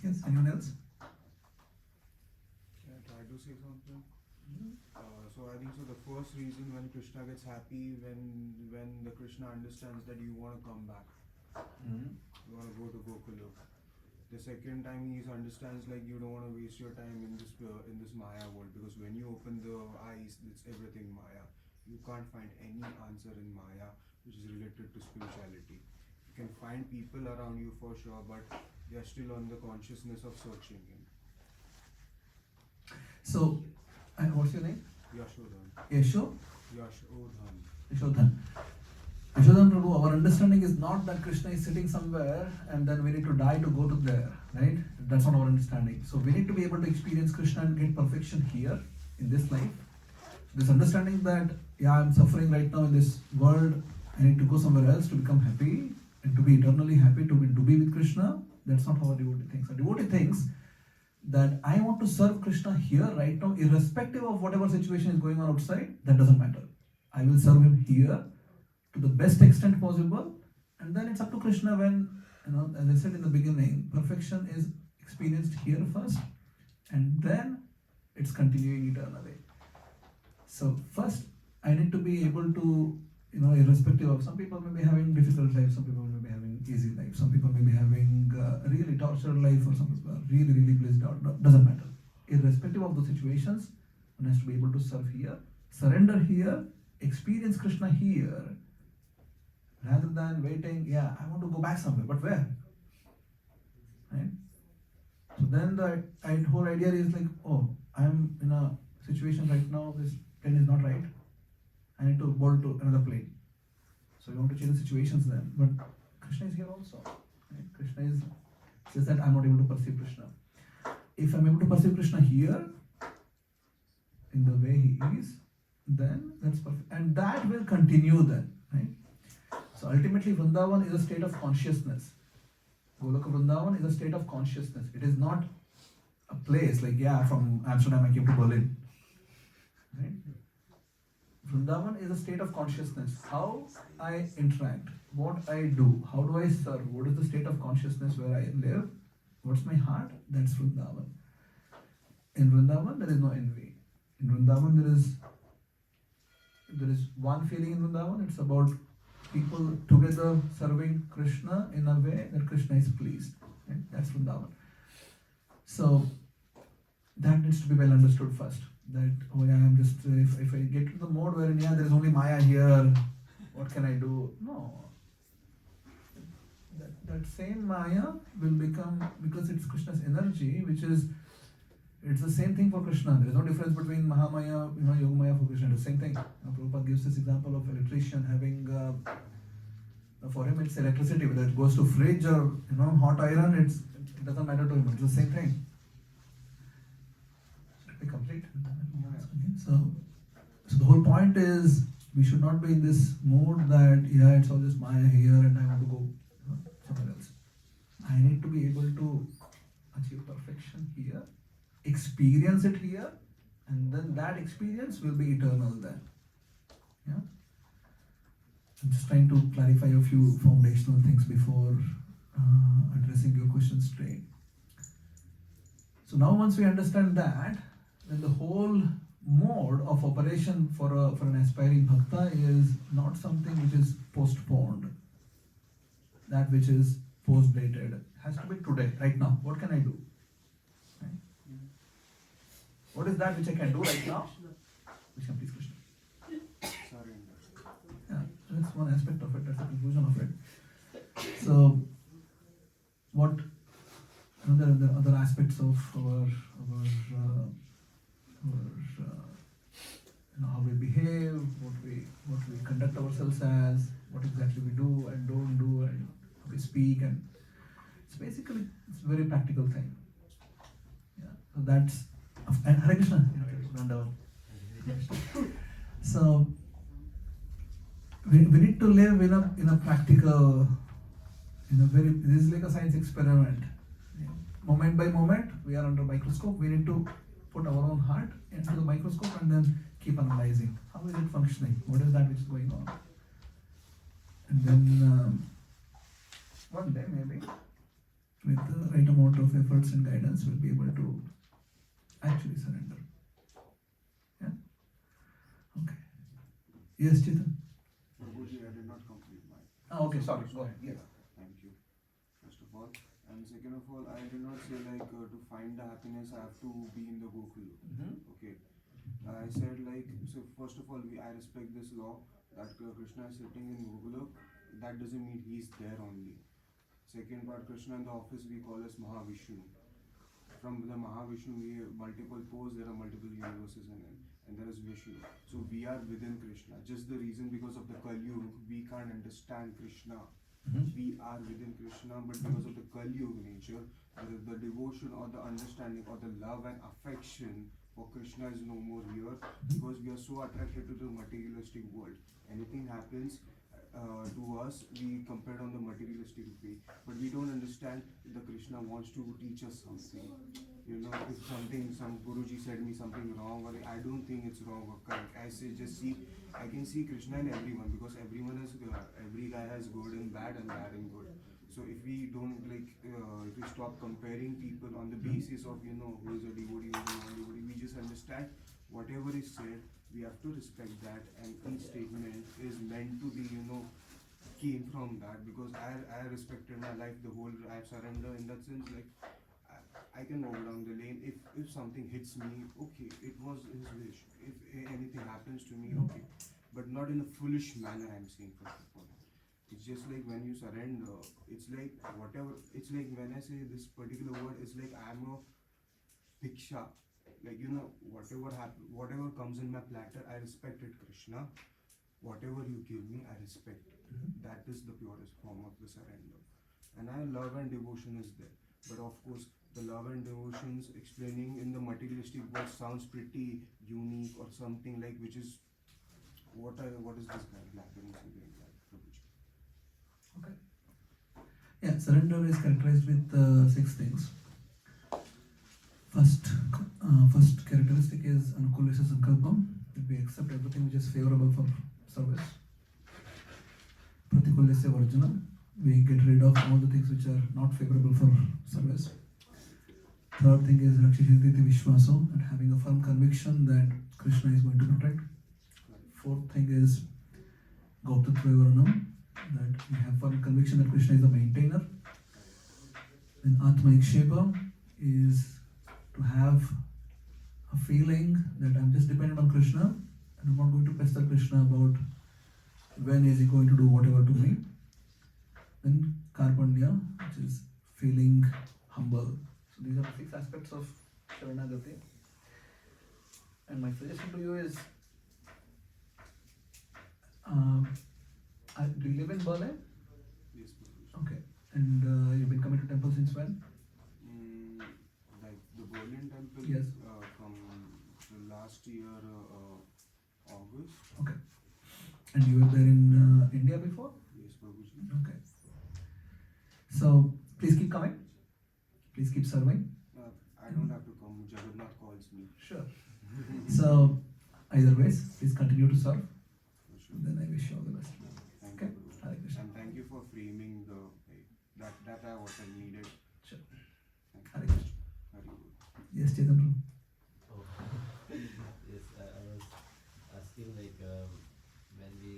[SPEAKER 1] Yes, anyone else?
[SPEAKER 6] Can I try to say something? So I think so the first reason when Krishna gets happy, when the Krishna understands that you want to come back, you want to go to Gokula. The second time he understands like you don't want to waste your time in this Maya world, because when you open the eyes, it's everything Maya. You can't find any answer in Maya which is related to spirituality. You can find people around you for sure, but they are still on the consciousness of searching him.
[SPEAKER 1] So, and what's your name?
[SPEAKER 6] Yashodhan.
[SPEAKER 1] Yashodhan.
[SPEAKER 6] Yashodhan.
[SPEAKER 1] Yashodhan Prabhu, our understanding is not that Krishna is sitting somewhere and then we need to die to go to there, right? That's not our understanding. So we need to be able to experience Krishna and get perfection here in this life. This understanding that, yeah, I'm suffering right now in this world, I need to go somewhere else to become happy and to be eternally happy, to be with Krishna. That's not how a devotee thinks. A devotee thinks that I want to serve Krishna here right now, irrespective of whatever situation is going on outside. That doesn't matter. I will serve him here to the best extent possible, and then it's up to Krishna when, as I said in the beginning, perfection is experienced here first, and then it's continuing eternally. So first, I need to be able to, irrespective of, some people may be having difficult life, some people may be having easy life, some people may be having really tortured life, or some people are really, really blissed out. No, doesn't matter. Irrespective of the situations, one has to be able to serve here, surrender here, experience Krishna here, rather than waiting, I want to go back somewhere, but where? Right? So then the whole idea is like, oh, I'm in a situation right now, this plane is not right, I need to board to another plane. So you want to change the situations then, but Krishna is here also. Right? Krishna is says that I'm not able to perceive Krishna. If I'm able to perceive Krishna here, in the way he is, then that's perfect. And that will continue then, right? So ultimately Vrindavan is a state of consciousness. Goloka Vrindavan is a state of consciousness. It is not a place like, yeah, from Amsterdam I came to Berlin. Right? Vrindavan is a state of consciousness. How I interact, what I do, how do I serve, what is the state of consciousness where I live, what's my heart, that's Vrindavan. In Vrindavan there is no envy. In Vrindavan there is one feeling in Vrindavan, it's about people together serving Krishna in a way that Krishna is pleased. Right? That's Vrindavan. So that needs to be well understood first. That, oh yeah, I'm just, if I get to the mode wherein, yeah, there is only Maya here, what can I do? No. That same Maya will become, because it's Krishna's energy, which is, it's the same thing for Krishna. There is no difference between Mahamaya, Yogamaya for Krishna. It's the same thing. Prabhupada gives this example of electrician having, for him it's electricity, whether it goes to fridge or hot iron, it doesn't matter to him. It's the same thing. Let me complete. So the whole point is we should not be in this mode that yeah, it's all just Maya here and I want to go somewhere else. I need to be able to achieve perfection here, experience it here, and then that experience will be eternal there. Yeah. I'm just trying to clarify a few foundational things before addressing your question straight. So now once we understand that, then the whole mode of operation for an aspiring bhakta is not something which is postponed. That which is post-dated has to be today, right now. What can I do? Right? What is that which I can do right now? Which can please Krishna. Yeah, that's one aspect of it. That's the conclusion of it. So, what other aspects of our how we behave, what we conduct ourselves as, what exactly we do and don't do, and how we speak, and it's a very practical thing. Yeah, so that's and Hare Krishna. So we need to live in a practical, this is like a science experiment. Yeah. Moment by moment, we are under microscope. We need to put our own heart into the microscope and then keep analyzing. How is it functioning? What is that which is going on? And then one day maybe, with the right amount of efforts and guidance, we'll be able to actually surrender. Yeah? Okay. Yes, Chetan?
[SPEAKER 6] Prabhuji, I did not complete mine.
[SPEAKER 1] Oh, okay, sorry. Go ahead. Yes.
[SPEAKER 6] Thank you. First of all. And second of all, I did not say like to find the happiness I have to be in the Gokul. Okay. I said like, so first of all, I respect this law that Krishna is sitting in Gokula. That doesn't mean he's there only. Second part, Krishna in the office we call as Mahavishnu. From the Mahavishnu, we have multiple poles, there are multiple universes in it. And there is Vishnu. So we are within Krishna. Just the reason because of the Kali Yuga, we can't understand Krishna. We are within Krishna, but because of the Kali Yuga nature, the devotion or the understanding or the love and affection for Krishna is no more here, because we are so attracted to the materialistic world. Anything happens to us, we compare on the materialistic way, but we don't understand that Krishna wants to teach us something. If some Guruji said me something wrong, or I don't think it's wrong or correct. I can see Krishna in everyone, because every guy has good and bad and bad and good. So if we don't if we stop comparing people on the basis of who is a devotee, who is a non-devotee, we just understand whatever is said, we have to respect that, and each statement is meant to be came from that, because I respected my life the whole. I surrender in that sense, I can walk down the lane. If something hits me, okay, it was his wish. If anything happens to me, okay, but not in a foolish manner. I'm saying first of all, it's just like when you surrender. It's like whatever. It's like when I say this particular word, it's like I'm a bhiksha. Whatever comes in my platter, I respect it, Krishna. Whatever you give me, I respect it. That is the purest form of the surrender. And love and devotion is there. But of course, the love and devotions explaining in the materialistic world sounds pretty unique or something like, which is what is this guy blabbering something like, Prabhuji?
[SPEAKER 1] Okay. Yeah, surrender is characterized with 6 things. First characteristic is anukulesha sankalpam. We accept everything which is favorable for service. Pratikulesya varjana. We get rid of all the things which are not favorable for service. Third thing is rakshishiti vishwaso, and having a firm conviction that Krishna is going to protect. Fourth thing is gauptatva varanam, that we have firm conviction that Krishna is the maintainer. Then atma ikshepa is to have a feeling that I'm just dependent on Krishna and I'm not going to pester Krishna about when is he going to do whatever to me. Then karpanya, which is feeling humble. So these are the 6 aspects of Sharanagati. And my suggestion to you is, do you live in Berlin?
[SPEAKER 6] Yes, Prabhuji.
[SPEAKER 1] Okay. And you've been coming to temple since when?
[SPEAKER 6] Like the Berlin temple,
[SPEAKER 1] Yes.
[SPEAKER 6] from the last year, August.
[SPEAKER 1] Okay. And you were there in India before?
[SPEAKER 6] Yes, Prabhuji.
[SPEAKER 1] Okay. So please keep coming. Please keep serving.
[SPEAKER 6] I don't have to come. Jagannath calls me.
[SPEAKER 1] Sure. So either ways, please continue to serve.
[SPEAKER 6] Sure.
[SPEAKER 1] Then I wish you all the best.
[SPEAKER 6] Thank
[SPEAKER 1] Okay.
[SPEAKER 6] you, Prabhuji.
[SPEAKER 1] Hare Krishna.
[SPEAKER 6] And thank you for framing the that what I needed.
[SPEAKER 1] Sure.
[SPEAKER 6] Thank
[SPEAKER 1] Hare
[SPEAKER 6] you.
[SPEAKER 1] Krishna.
[SPEAKER 6] Very good.
[SPEAKER 1] Yes, Chetan Prabhu.
[SPEAKER 11] Oh. Yes, I was asking like when we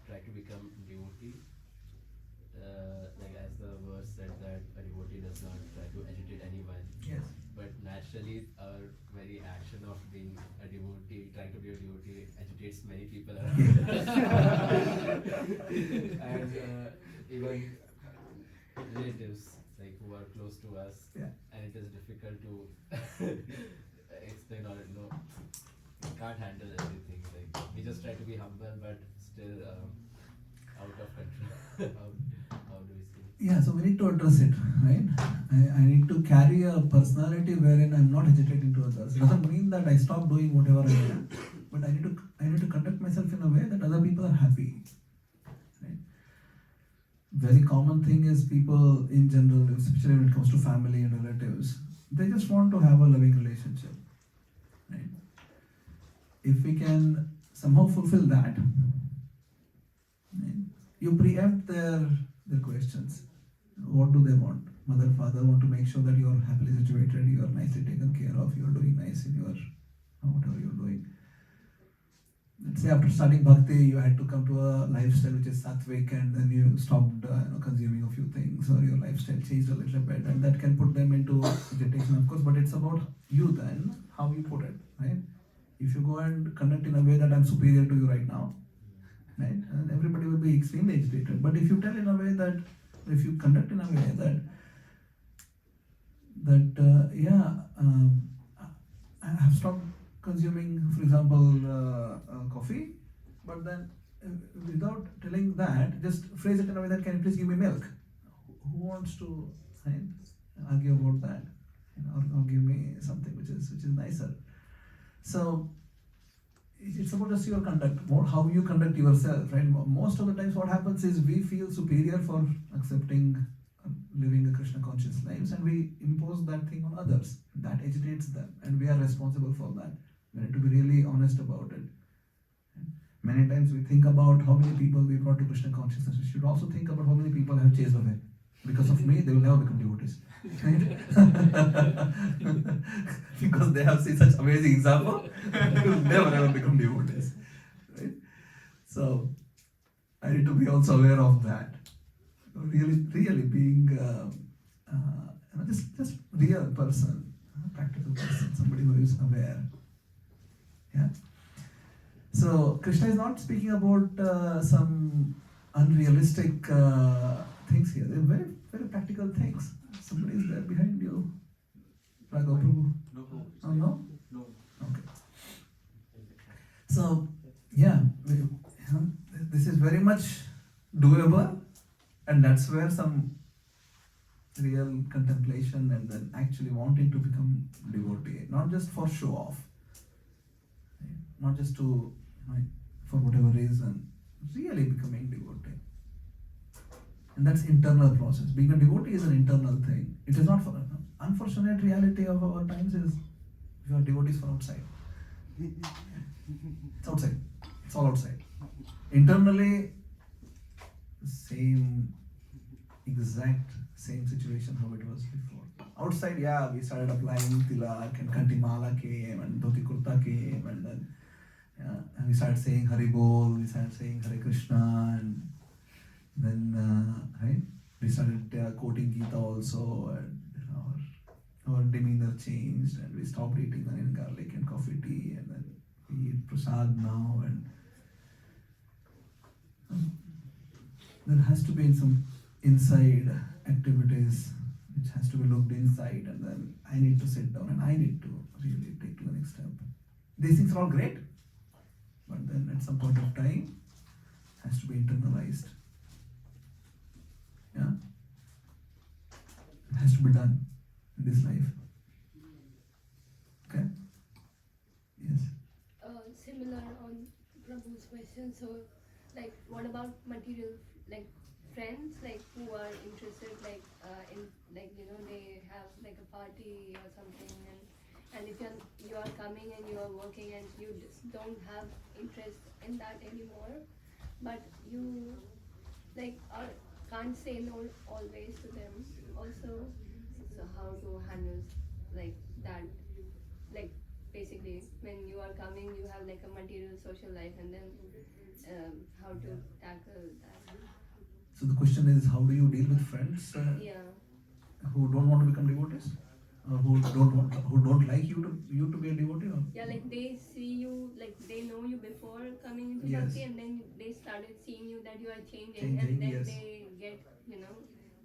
[SPEAKER 11] try to become devotee, like as the verse said that a devotee does not try to agitate anyone.
[SPEAKER 1] Yes.
[SPEAKER 11] But naturally, our very action of being a devotee, trying to be a devotee, agitates many people around. And even relatives, like who are close to us,
[SPEAKER 1] Yeah.
[SPEAKER 11] and it is difficult to explain or can't handle everything. Like we just try to be humble, but still out of control. how do we see it?
[SPEAKER 1] Yeah, so we need to address it, right? I need to carry a personality wherein I'm not agitating to others. It doesn't mean that I stop doing whatever I am, but I need to conduct myself in a way that other people are happy. Right? Very common thing is people in general, especially when it comes to family and relatives, they just want to have a loving relationship. Right? If we can somehow fulfill that, right, you preempt their questions. What do they want? Mother, father want to make sure that you are happily situated, you are nicely taken care of, you are doing nice in your whatever you are doing. Let's say after starting bhakti, you had to come to a lifestyle which is sattvic, and then you stopped consuming a few things, or your lifestyle changed a little bit, and that can put them into agitation, of course. But it's about you then, how you put it, right? If you go and conduct in a way that I'm superior to you right now, right, and everybody will be extremely agitated. But if you tell in a way that, if you conduct in a way that I have stopped consuming, for example, coffee, but then without telling that, just phrase it in a way that, can you please give me milk? Who wants to argue about that, or give me something which is nicer? So it's about just your conduct, more how you conduct yourself, right? Most of the times what happens is we feel superior for accepting living a Krishna conscious lives, and we impose that thing on others. That agitates them, and we are responsible for that. We need to be really honest about it. Many times we think about how many people we brought to Krishna consciousness. We should also think about how many people have chased away. Because of me, they will never become devotees. Right? Because they have seen such amazing example, they will never ever become devotees. Right? So I need to be also aware of that. Really being just real person, practical person, somebody who is aware. Yeah. So Krishna is not speaking about some unrealistic things here. They're very, very practical things. Somebody is there behind you. Bhagavad Prabhu.
[SPEAKER 5] No,
[SPEAKER 1] Oh, no?
[SPEAKER 5] no.
[SPEAKER 1] Okay. So, yeah, this is very much doable, and that's where some real contemplation and then actually wanting to become devotee, not just for show off, not just to, for whatever reason, really becoming devotee. And that's internal process. Being a devotee is an internal thing. It is not for unfortunate reality of our times is if you are devotees for outside. It's outside. It's all outside. Internally, exact same situation how it was before. Outside, yeah, we started applying tilak and kantimala came and dhoti kurta came and then and we started saying Hari Bol, we started saying Hare Krishna and then right, we started quoting Gita also and our demeanor changed and we stopped eating onion garlic and coffee tea and then we eat prasad now and there has to be some inside activities which has to be looked inside and then I need to sit down and I need to really take to the next step. These things are all great, but then at some point of time has to be internalized. Yeah, it has to be done in this life. Okay. Yes.
[SPEAKER 4] Similar on Prabhu's question. So, like, what about material, like friends, like who are interested, like in, like they have like a party or something, and if you are coming and you are working and you just don't have interest in that anymore, but you like can't say no always to them also. So how to handle like that, like basically when you are coming you have like a material social life and then how to tackle that.
[SPEAKER 1] So the question is, how do you deal with friends who don't want to become devotees, or who don't like you to be a devotee? Or?
[SPEAKER 4] Yeah, like they see you, like they know you before coming into
[SPEAKER 1] Yes.
[SPEAKER 4] bhakti, and then they started seeing you that you are changing and then
[SPEAKER 1] yes.
[SPEAKER 4] they get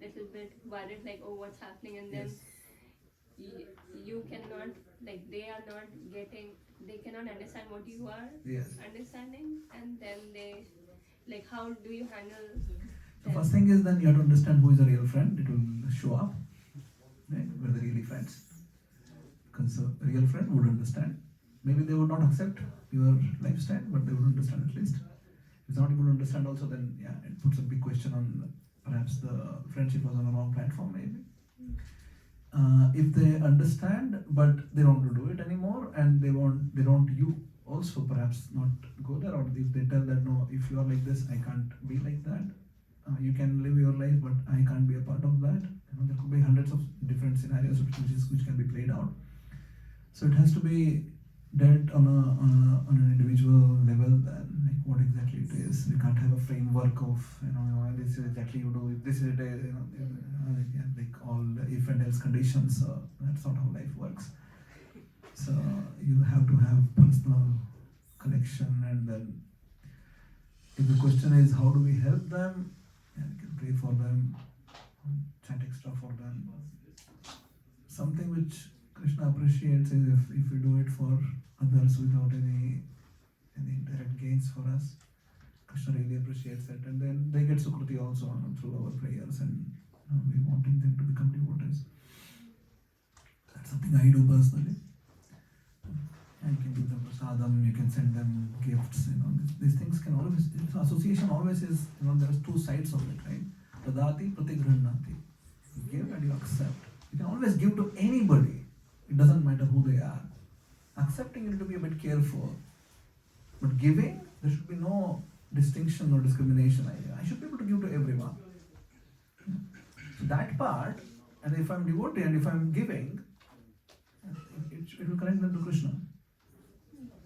[SPEAKER 4] little bit worried, like, oh, what's happening, and then you cannot, like they are not getting, they cannot understand what you are understanding, and then they, like, how do you handle
[SPEAKER 1] The first thing is then you have to understand who is a real friend. It will show up, right? Where they're really friends. Because a real friend would understand. Maybe they would not accept your lifestyle, but they would understand at least. If it's not able to understand also, then it puts a big question on perhaps the friendship was on the wrong platform maybe. If they understand but they don't want to do it anymore and they want you also perhaps not go there, or if they tell that no, if you are like this, I can't be like that. You can live your life, but I can't be a part of that. There could be hundreds of different scenarios which can be played out. So it has to be dealt on an individual level. Then, like what exactly it is. We can't have a framework of this is exactly you do. This is it. Like all if and else conditions. That's not how life works. So you have to have personal connection, and then if the question is how do we help them, we can pray for them, chant extra for them. Something which Krishna appreciates is if we do it for others without any direct gains for us. Krishna really appreciates it, and then they get sukruti also through our prayers, and we wanting them to become devotees. That's something I do personally. And you can give them prasadam, you can send them gifts, these things can always, association always is, there are two sides of it, right? Pradati, pratigrhanati. You give and you accept. You can always give to anybody. It doesn't matter who they are. Accepting, you need to be a bit careful. But giving, there should be no distinction or discrimination. I should be able to give to everyone. So that part, and if I'm devotee and if I'm giving, it will connect them to Krishna.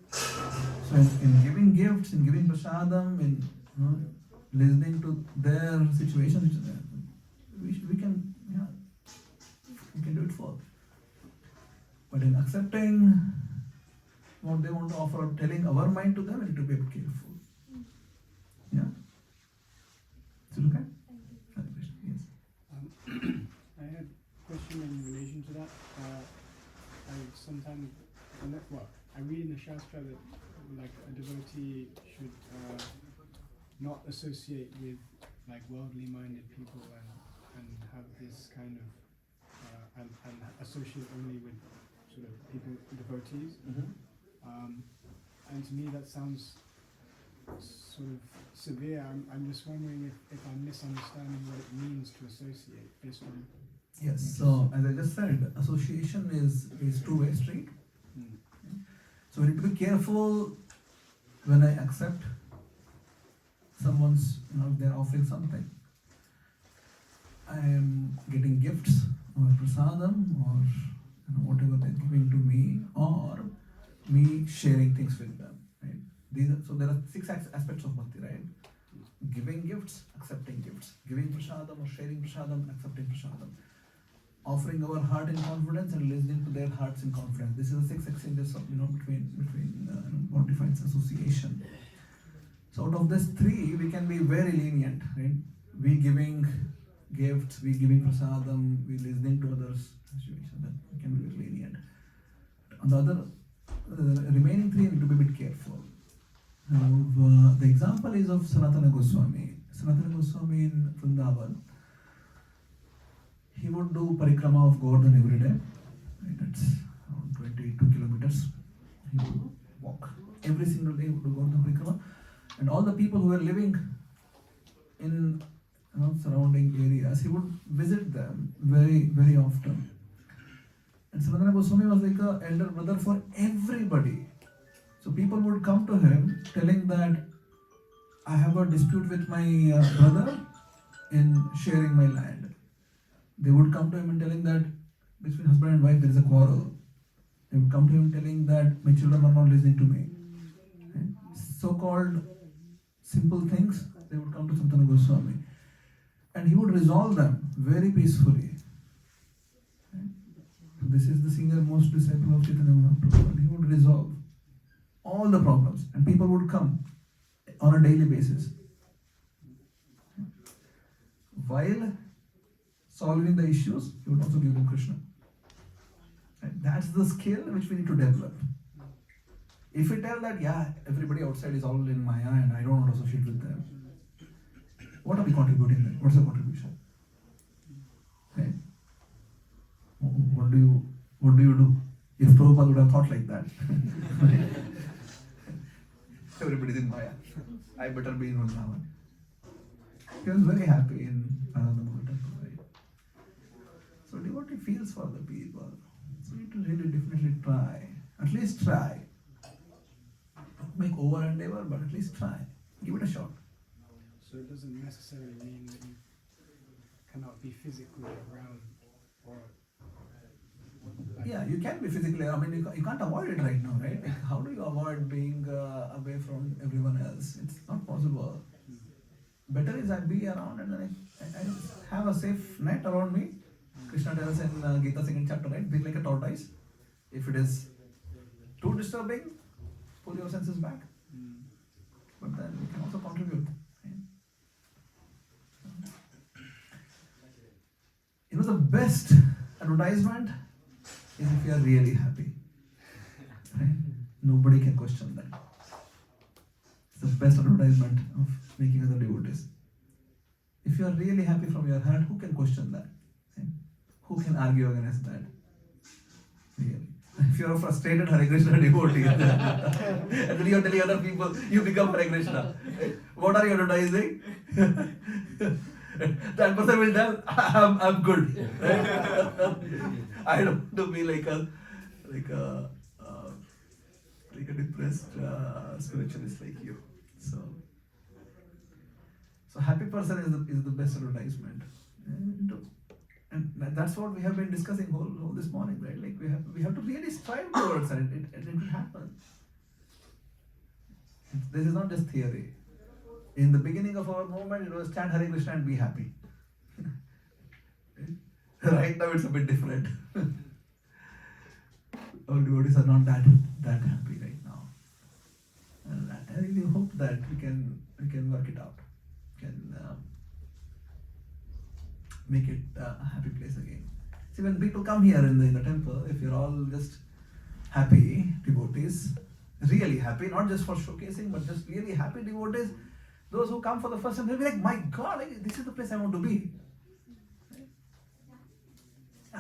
[SPEAKER 1] So in giving gifts, in giving prasadam, in listening to their situation, we can do it for. But in accepting what they want to offer, or telling our mind to them, we need to be a bit careful. Yeah? Is it okay? Yes.
[SPEAKER 2] I had a question in relation to that. I read in the Shastra that like a devotee should not associate with like worldly minded people and have this kind of and associate only with sort of people, devotees. And to me that sounds sort of severe. I'm just wondering if I'm misunderstanding what it means to associate based on.
[SPEAKER 1] Yes, so as I just said, association is two-way street.
[SPEAKER 2] Mm.
[SPEAKER 1] So we need to be careful when I accept someone's, they're offering something. I am getting gifts or prasadam or whatever they're giving to me, or me sharing things with them. Right? So there are 6 aspects of bhakti, right? Giving gifts, accepting gifts, giving prasadam or sharing prasadam, accepting prasadam, offering our heart in confidence and listening to their hearts in confidence. This is the 6 exchanges of between what defines association. So out of this 3, we can be very lenient, right? We giving gifts, we giving prasadam, we listening to others. Situation that we can be very lenient. On the other, remaining 3 need to be a bit careful. The example is of Sanatana Goswami. Sanatana Goswami in Vrindavan, he would do parikrama of Govardhan every day. Right? That's around 22 kilometers. He would walk every single day. He would do Govardhan parikrama, and all the people who were living in surrounding areas, he would visit them very, very often. And Sanatana Goswami was like an elder brother for everybody. So people would come to him telling that I have a dispute with my brother in sharing my land. They would come to him and telling that between husband and wife there is a quarrel. They would come to him telling that my children are not listening to me. Okay? So-called simple things, they would come to Sanatana Goswami. And he would resolve them very peacefully. Okay? So this is the senior most disciple of Chaitanya Mahaprabhu. And he would resolve all the problems. And people would come on a daily basis. Okay? While solving the issues, he would also give them Krishna. And that's the skill which we need to develop. If we tell that, yeah, everybody outside is all in Maya and I don't want to associate with them, what are we contributing then? What's the contribution? Okay? What do you do? If Prabhupada would have thought like that. Everybody's in Maya. I better be in Vrindavan. He was very happy in Bhagavatam temple, right? So devotee feels for the people. So you need to really definitely try. At least try. Don't make over endeavor, but at least try. Give it a shot.
[SPEAKER 2] So it doesn't necessarily mean that you cannot be physically around, or
[SPEAKER 1] yeah, you can be physically. I mean, you can't avoid it right now, right? Like, how do you avoid being away from everyone else? It's not possible. Better is I be around and then I have a safe net around me. Krishna tells in Gita 2nd chapter, right? Be like a tortoise. If it is too disturbing, pull your senses back. But then you can also contribute. Right? The best advertisement is if you are really happy. Right? Nobody can question that. It's the best advertisement of making other devotees. If you are really happy from your heart, who can question that? Right? Who can argue against that? Really. If you are a frustrated Hare Krishna devotee, and then you are telling other people, you become Hare Krishna. Right? What are you advertising? That person will tell, I'm good. Right? I don't want to be like a depressed spiritualist like you. So happy person is the best advertisement. And that's what we have been discussing whole this morning, right? Like we have to really strive towards it, and it will happen. This is not just theory. In the beginning of our movement, it was chant Hare Krishna and be happy. Right now it's a bit different. Our devotees are not that happy right now. And I really hope that we can work it out. Make it a happy place again. See, when people come here in the temple, if you're all just happy devotees, really happy, not just for showcasing, but just really happy devotees, those who come for the first time, they'll be like, my God, this is the place I want to be.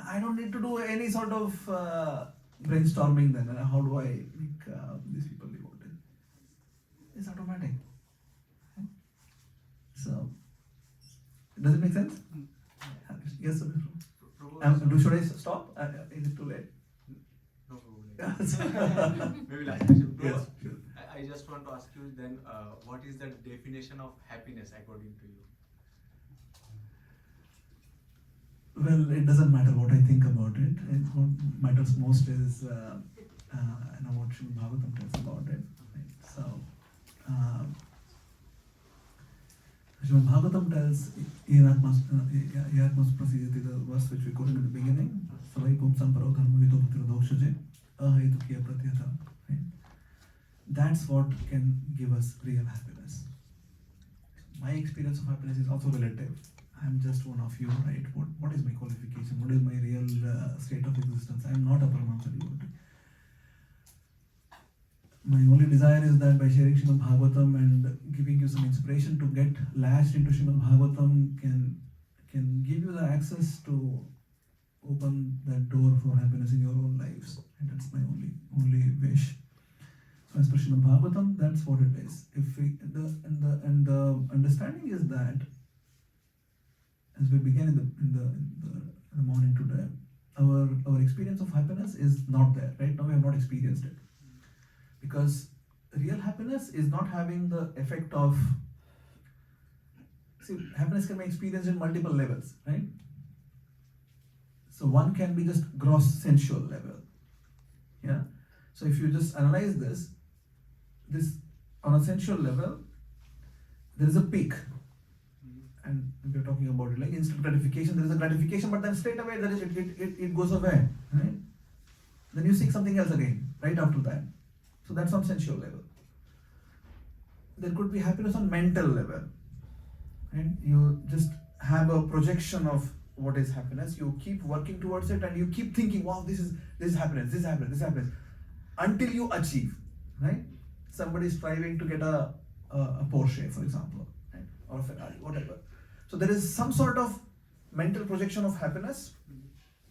[SPEAKER 1] I don't need to do any sort of brainstorming then. How do I make these people devoted? It's automatic. Does it make sense? Yes, sir. Should I stop? Is it too late?
[SPEAKER 12] No problem.
[SPEAKER 1] Yes.
[SPEAKER 12] Maybe last question.
[SPEAKER 1] Yes, sure.
[SPEAKER 12] I just want to ask you then, what is the definition of happiness according to you?
[SPEAKER 1] Well, it doesn't matter what I think about it. What matters most is what Srimad Bhagavatam tells about it. Right? So, Srimad Bhagavatam tells Yatmas Prasidati, the verse which we quoted in the beginning. Savai Pumsam Paro Dharma Vito Bhakti Dokshaje Ahetukiya Pratyata. Right? That's what can give us real happiness. My experience of happiness is also relative. I'm just one of you, right? What is my qualification? What is my real state of existence? I'm not a Paramahamsa devotee. My only desire is that by sharing Srimad Bhagavatam and giving you some inspiration to get latched into Srimad Bhagavatam can give you the access to open that door for happiness in your own lives. And that's my only wish. So as per Srimad Bhagavatam, that's what it is. If we the understanding is that as we began in the morning today, our experience of happiness is not there. Right now we have not experienced it. Because real happiness is not having the effect of, see, happiness can be experienced in multiple levels, right? So one can be just gross sensual level. Yeah. So if you just analyze this on a sensual level, there is a peak. And we're talking about it like instant gratification. There is a gratification, but then straight away it goes away, right? Then you seek something else again, right after that. So that's on sensual level. There could be happiness on mental level, right? You just have a projection of what is happiness. You keep working towards it, and you keep thinking, "Wow, this is happiness. This is happiness. This is happiness," until you achieve, right? Somebody is striving to get a Porsche, for example, right? Or a Ferrari, whatever. So there is some sort of mental projection of happiness.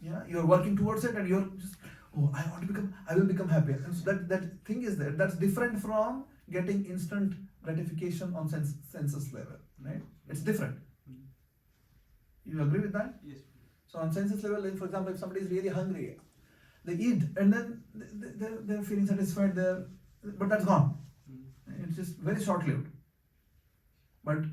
[SPEAKER 1] Yeah, you're working towards it, and you're just, oh, I will become happy. And so that thing is there. That's different from getting instant gratification on senses level, right? It's different. You agree with that?
[SPEAKER 12] Yes.
[SPEAKER 1] So on senses level, like for example, if somebody is really hungry, they eat, and then they're feeling satisfied there, but that's gone. It's just very short-lived. But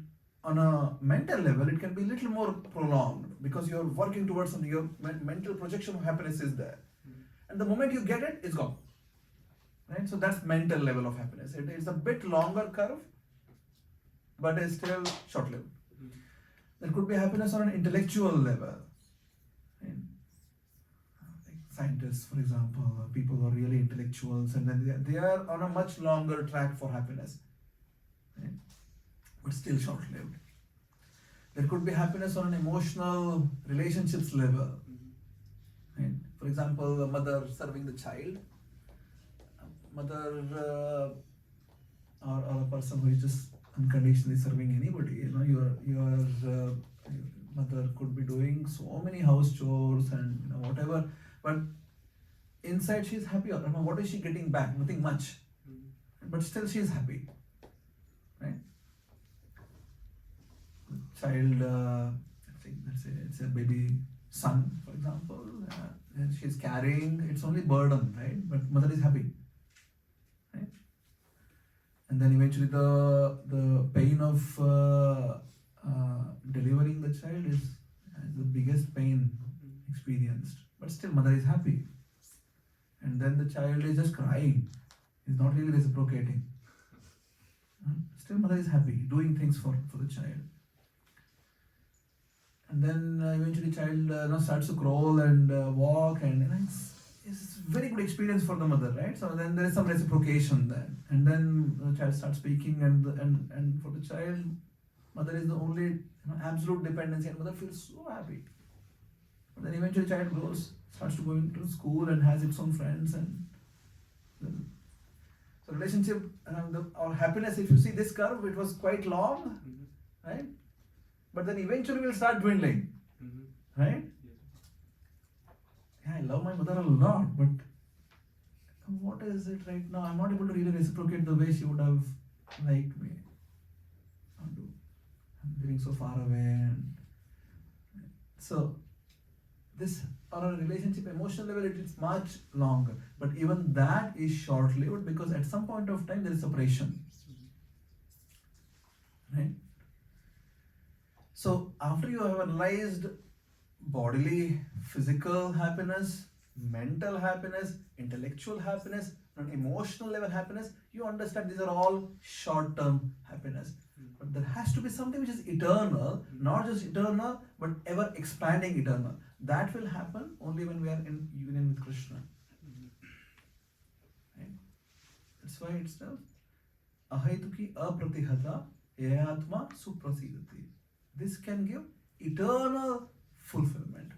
[SPEAKER 1] on a mental level, it can be a little more prolonged because you're working towards something. Your mental projection of happiness is there. And the moment you get it, it's gone. Right? So that's mental level of happiness. It's a bit longer curve, but it's still short-lived. There could be happiness on an intellectual level. Right? Like scientists, for example, people who are really intellectuals, and then they are on a much longer track for happiness. Right? But still short-lived. There could be happiness on an emotional relationships level. Right? For example, a mother serving the child, or a person who is just unconditionally serving anybody. Your mother could be doing so many house chores and whatever, but inside she's happy. What is she getting back? Nothing much, but still she is happy. Right? Child, let's say it's a baby son, for example, and she's carrying, it's only burden, right? But mother is happy, right? And then eventually the pain of delivering the child is the biggest pain experienced, but still mother is happy. And then the child is just crying, is not really reciprocating. Still mother is happy, doing things for the child. And then eventually child starts to crawl and walk, and it's very good experience for the mother, right? So then there is some reciprocation then, and then the child starts speaking, and for the child, mother is the only absolute dependency, and mother feels so happy. But then eventually child grows, starts to go into school and has its own friends, and so relationship or happiness. If you see this curve, it was quite long, right? But then eventually will start dwindling, right? Yeah, I love my mother a lot, but what is it right now? I'm not able to really reciprocate the way she would have liked me. I'm living so far away, and So this on a relationship emotional level it's much longer, but even that is short-lived because at some point of time there is separation, right? So after you have analyzed bodily, physical happiness, mental happiness, intellectual happiness, and emotional level happiness, you understand these are all short-term happiness. But there has to be something which is eternal, not just eternal, but ever expanding eternal. That will happen only when we are in union with Krishna. Right? That's why it's the ahaituki apratihata yayatma suprasidati. This can give eternal fulfillment.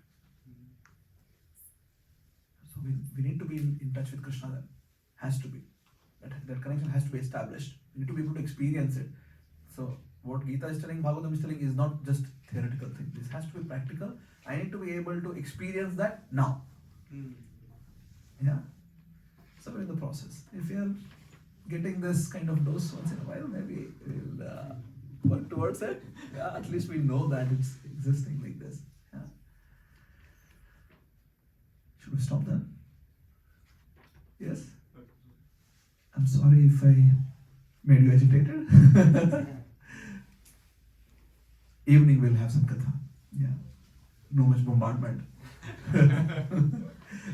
[SPEAKER 1] So we need to be in touch with Krishna then. Has to be. That connection has to be established. We need to be able to experience it. So what Gita is telling, Bhagavatam is telling is not just theoretical thing. This has to be practical. I need to be able to experience that now. Yeah. So we're in the process. If we are getting this kind of dose once in a while, maybe we'll work towards it. Yeah, at least we know that it's existing like this. Yeah. Should we stop then? Yes? I'm sorry if I made you agitated. Evening we'll have some katha. Yeah. No much bombardment.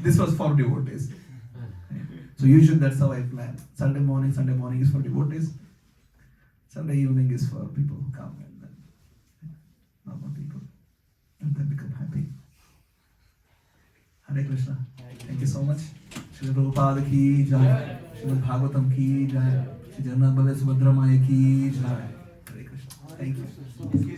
[SPEAKER 1] This was for devotees. So usually that's how I plan. Sunday morning is for devotees. Sunday evening is for people who come and then normal people. And then become happy. Hare Krishna. Thank you so much. Srila Prabhupada ki jai. Srimad Bhagavatam ki jai. Shri Jagannath Baladev Subhadra Maya ki jai. Hare Krishna. Thank you.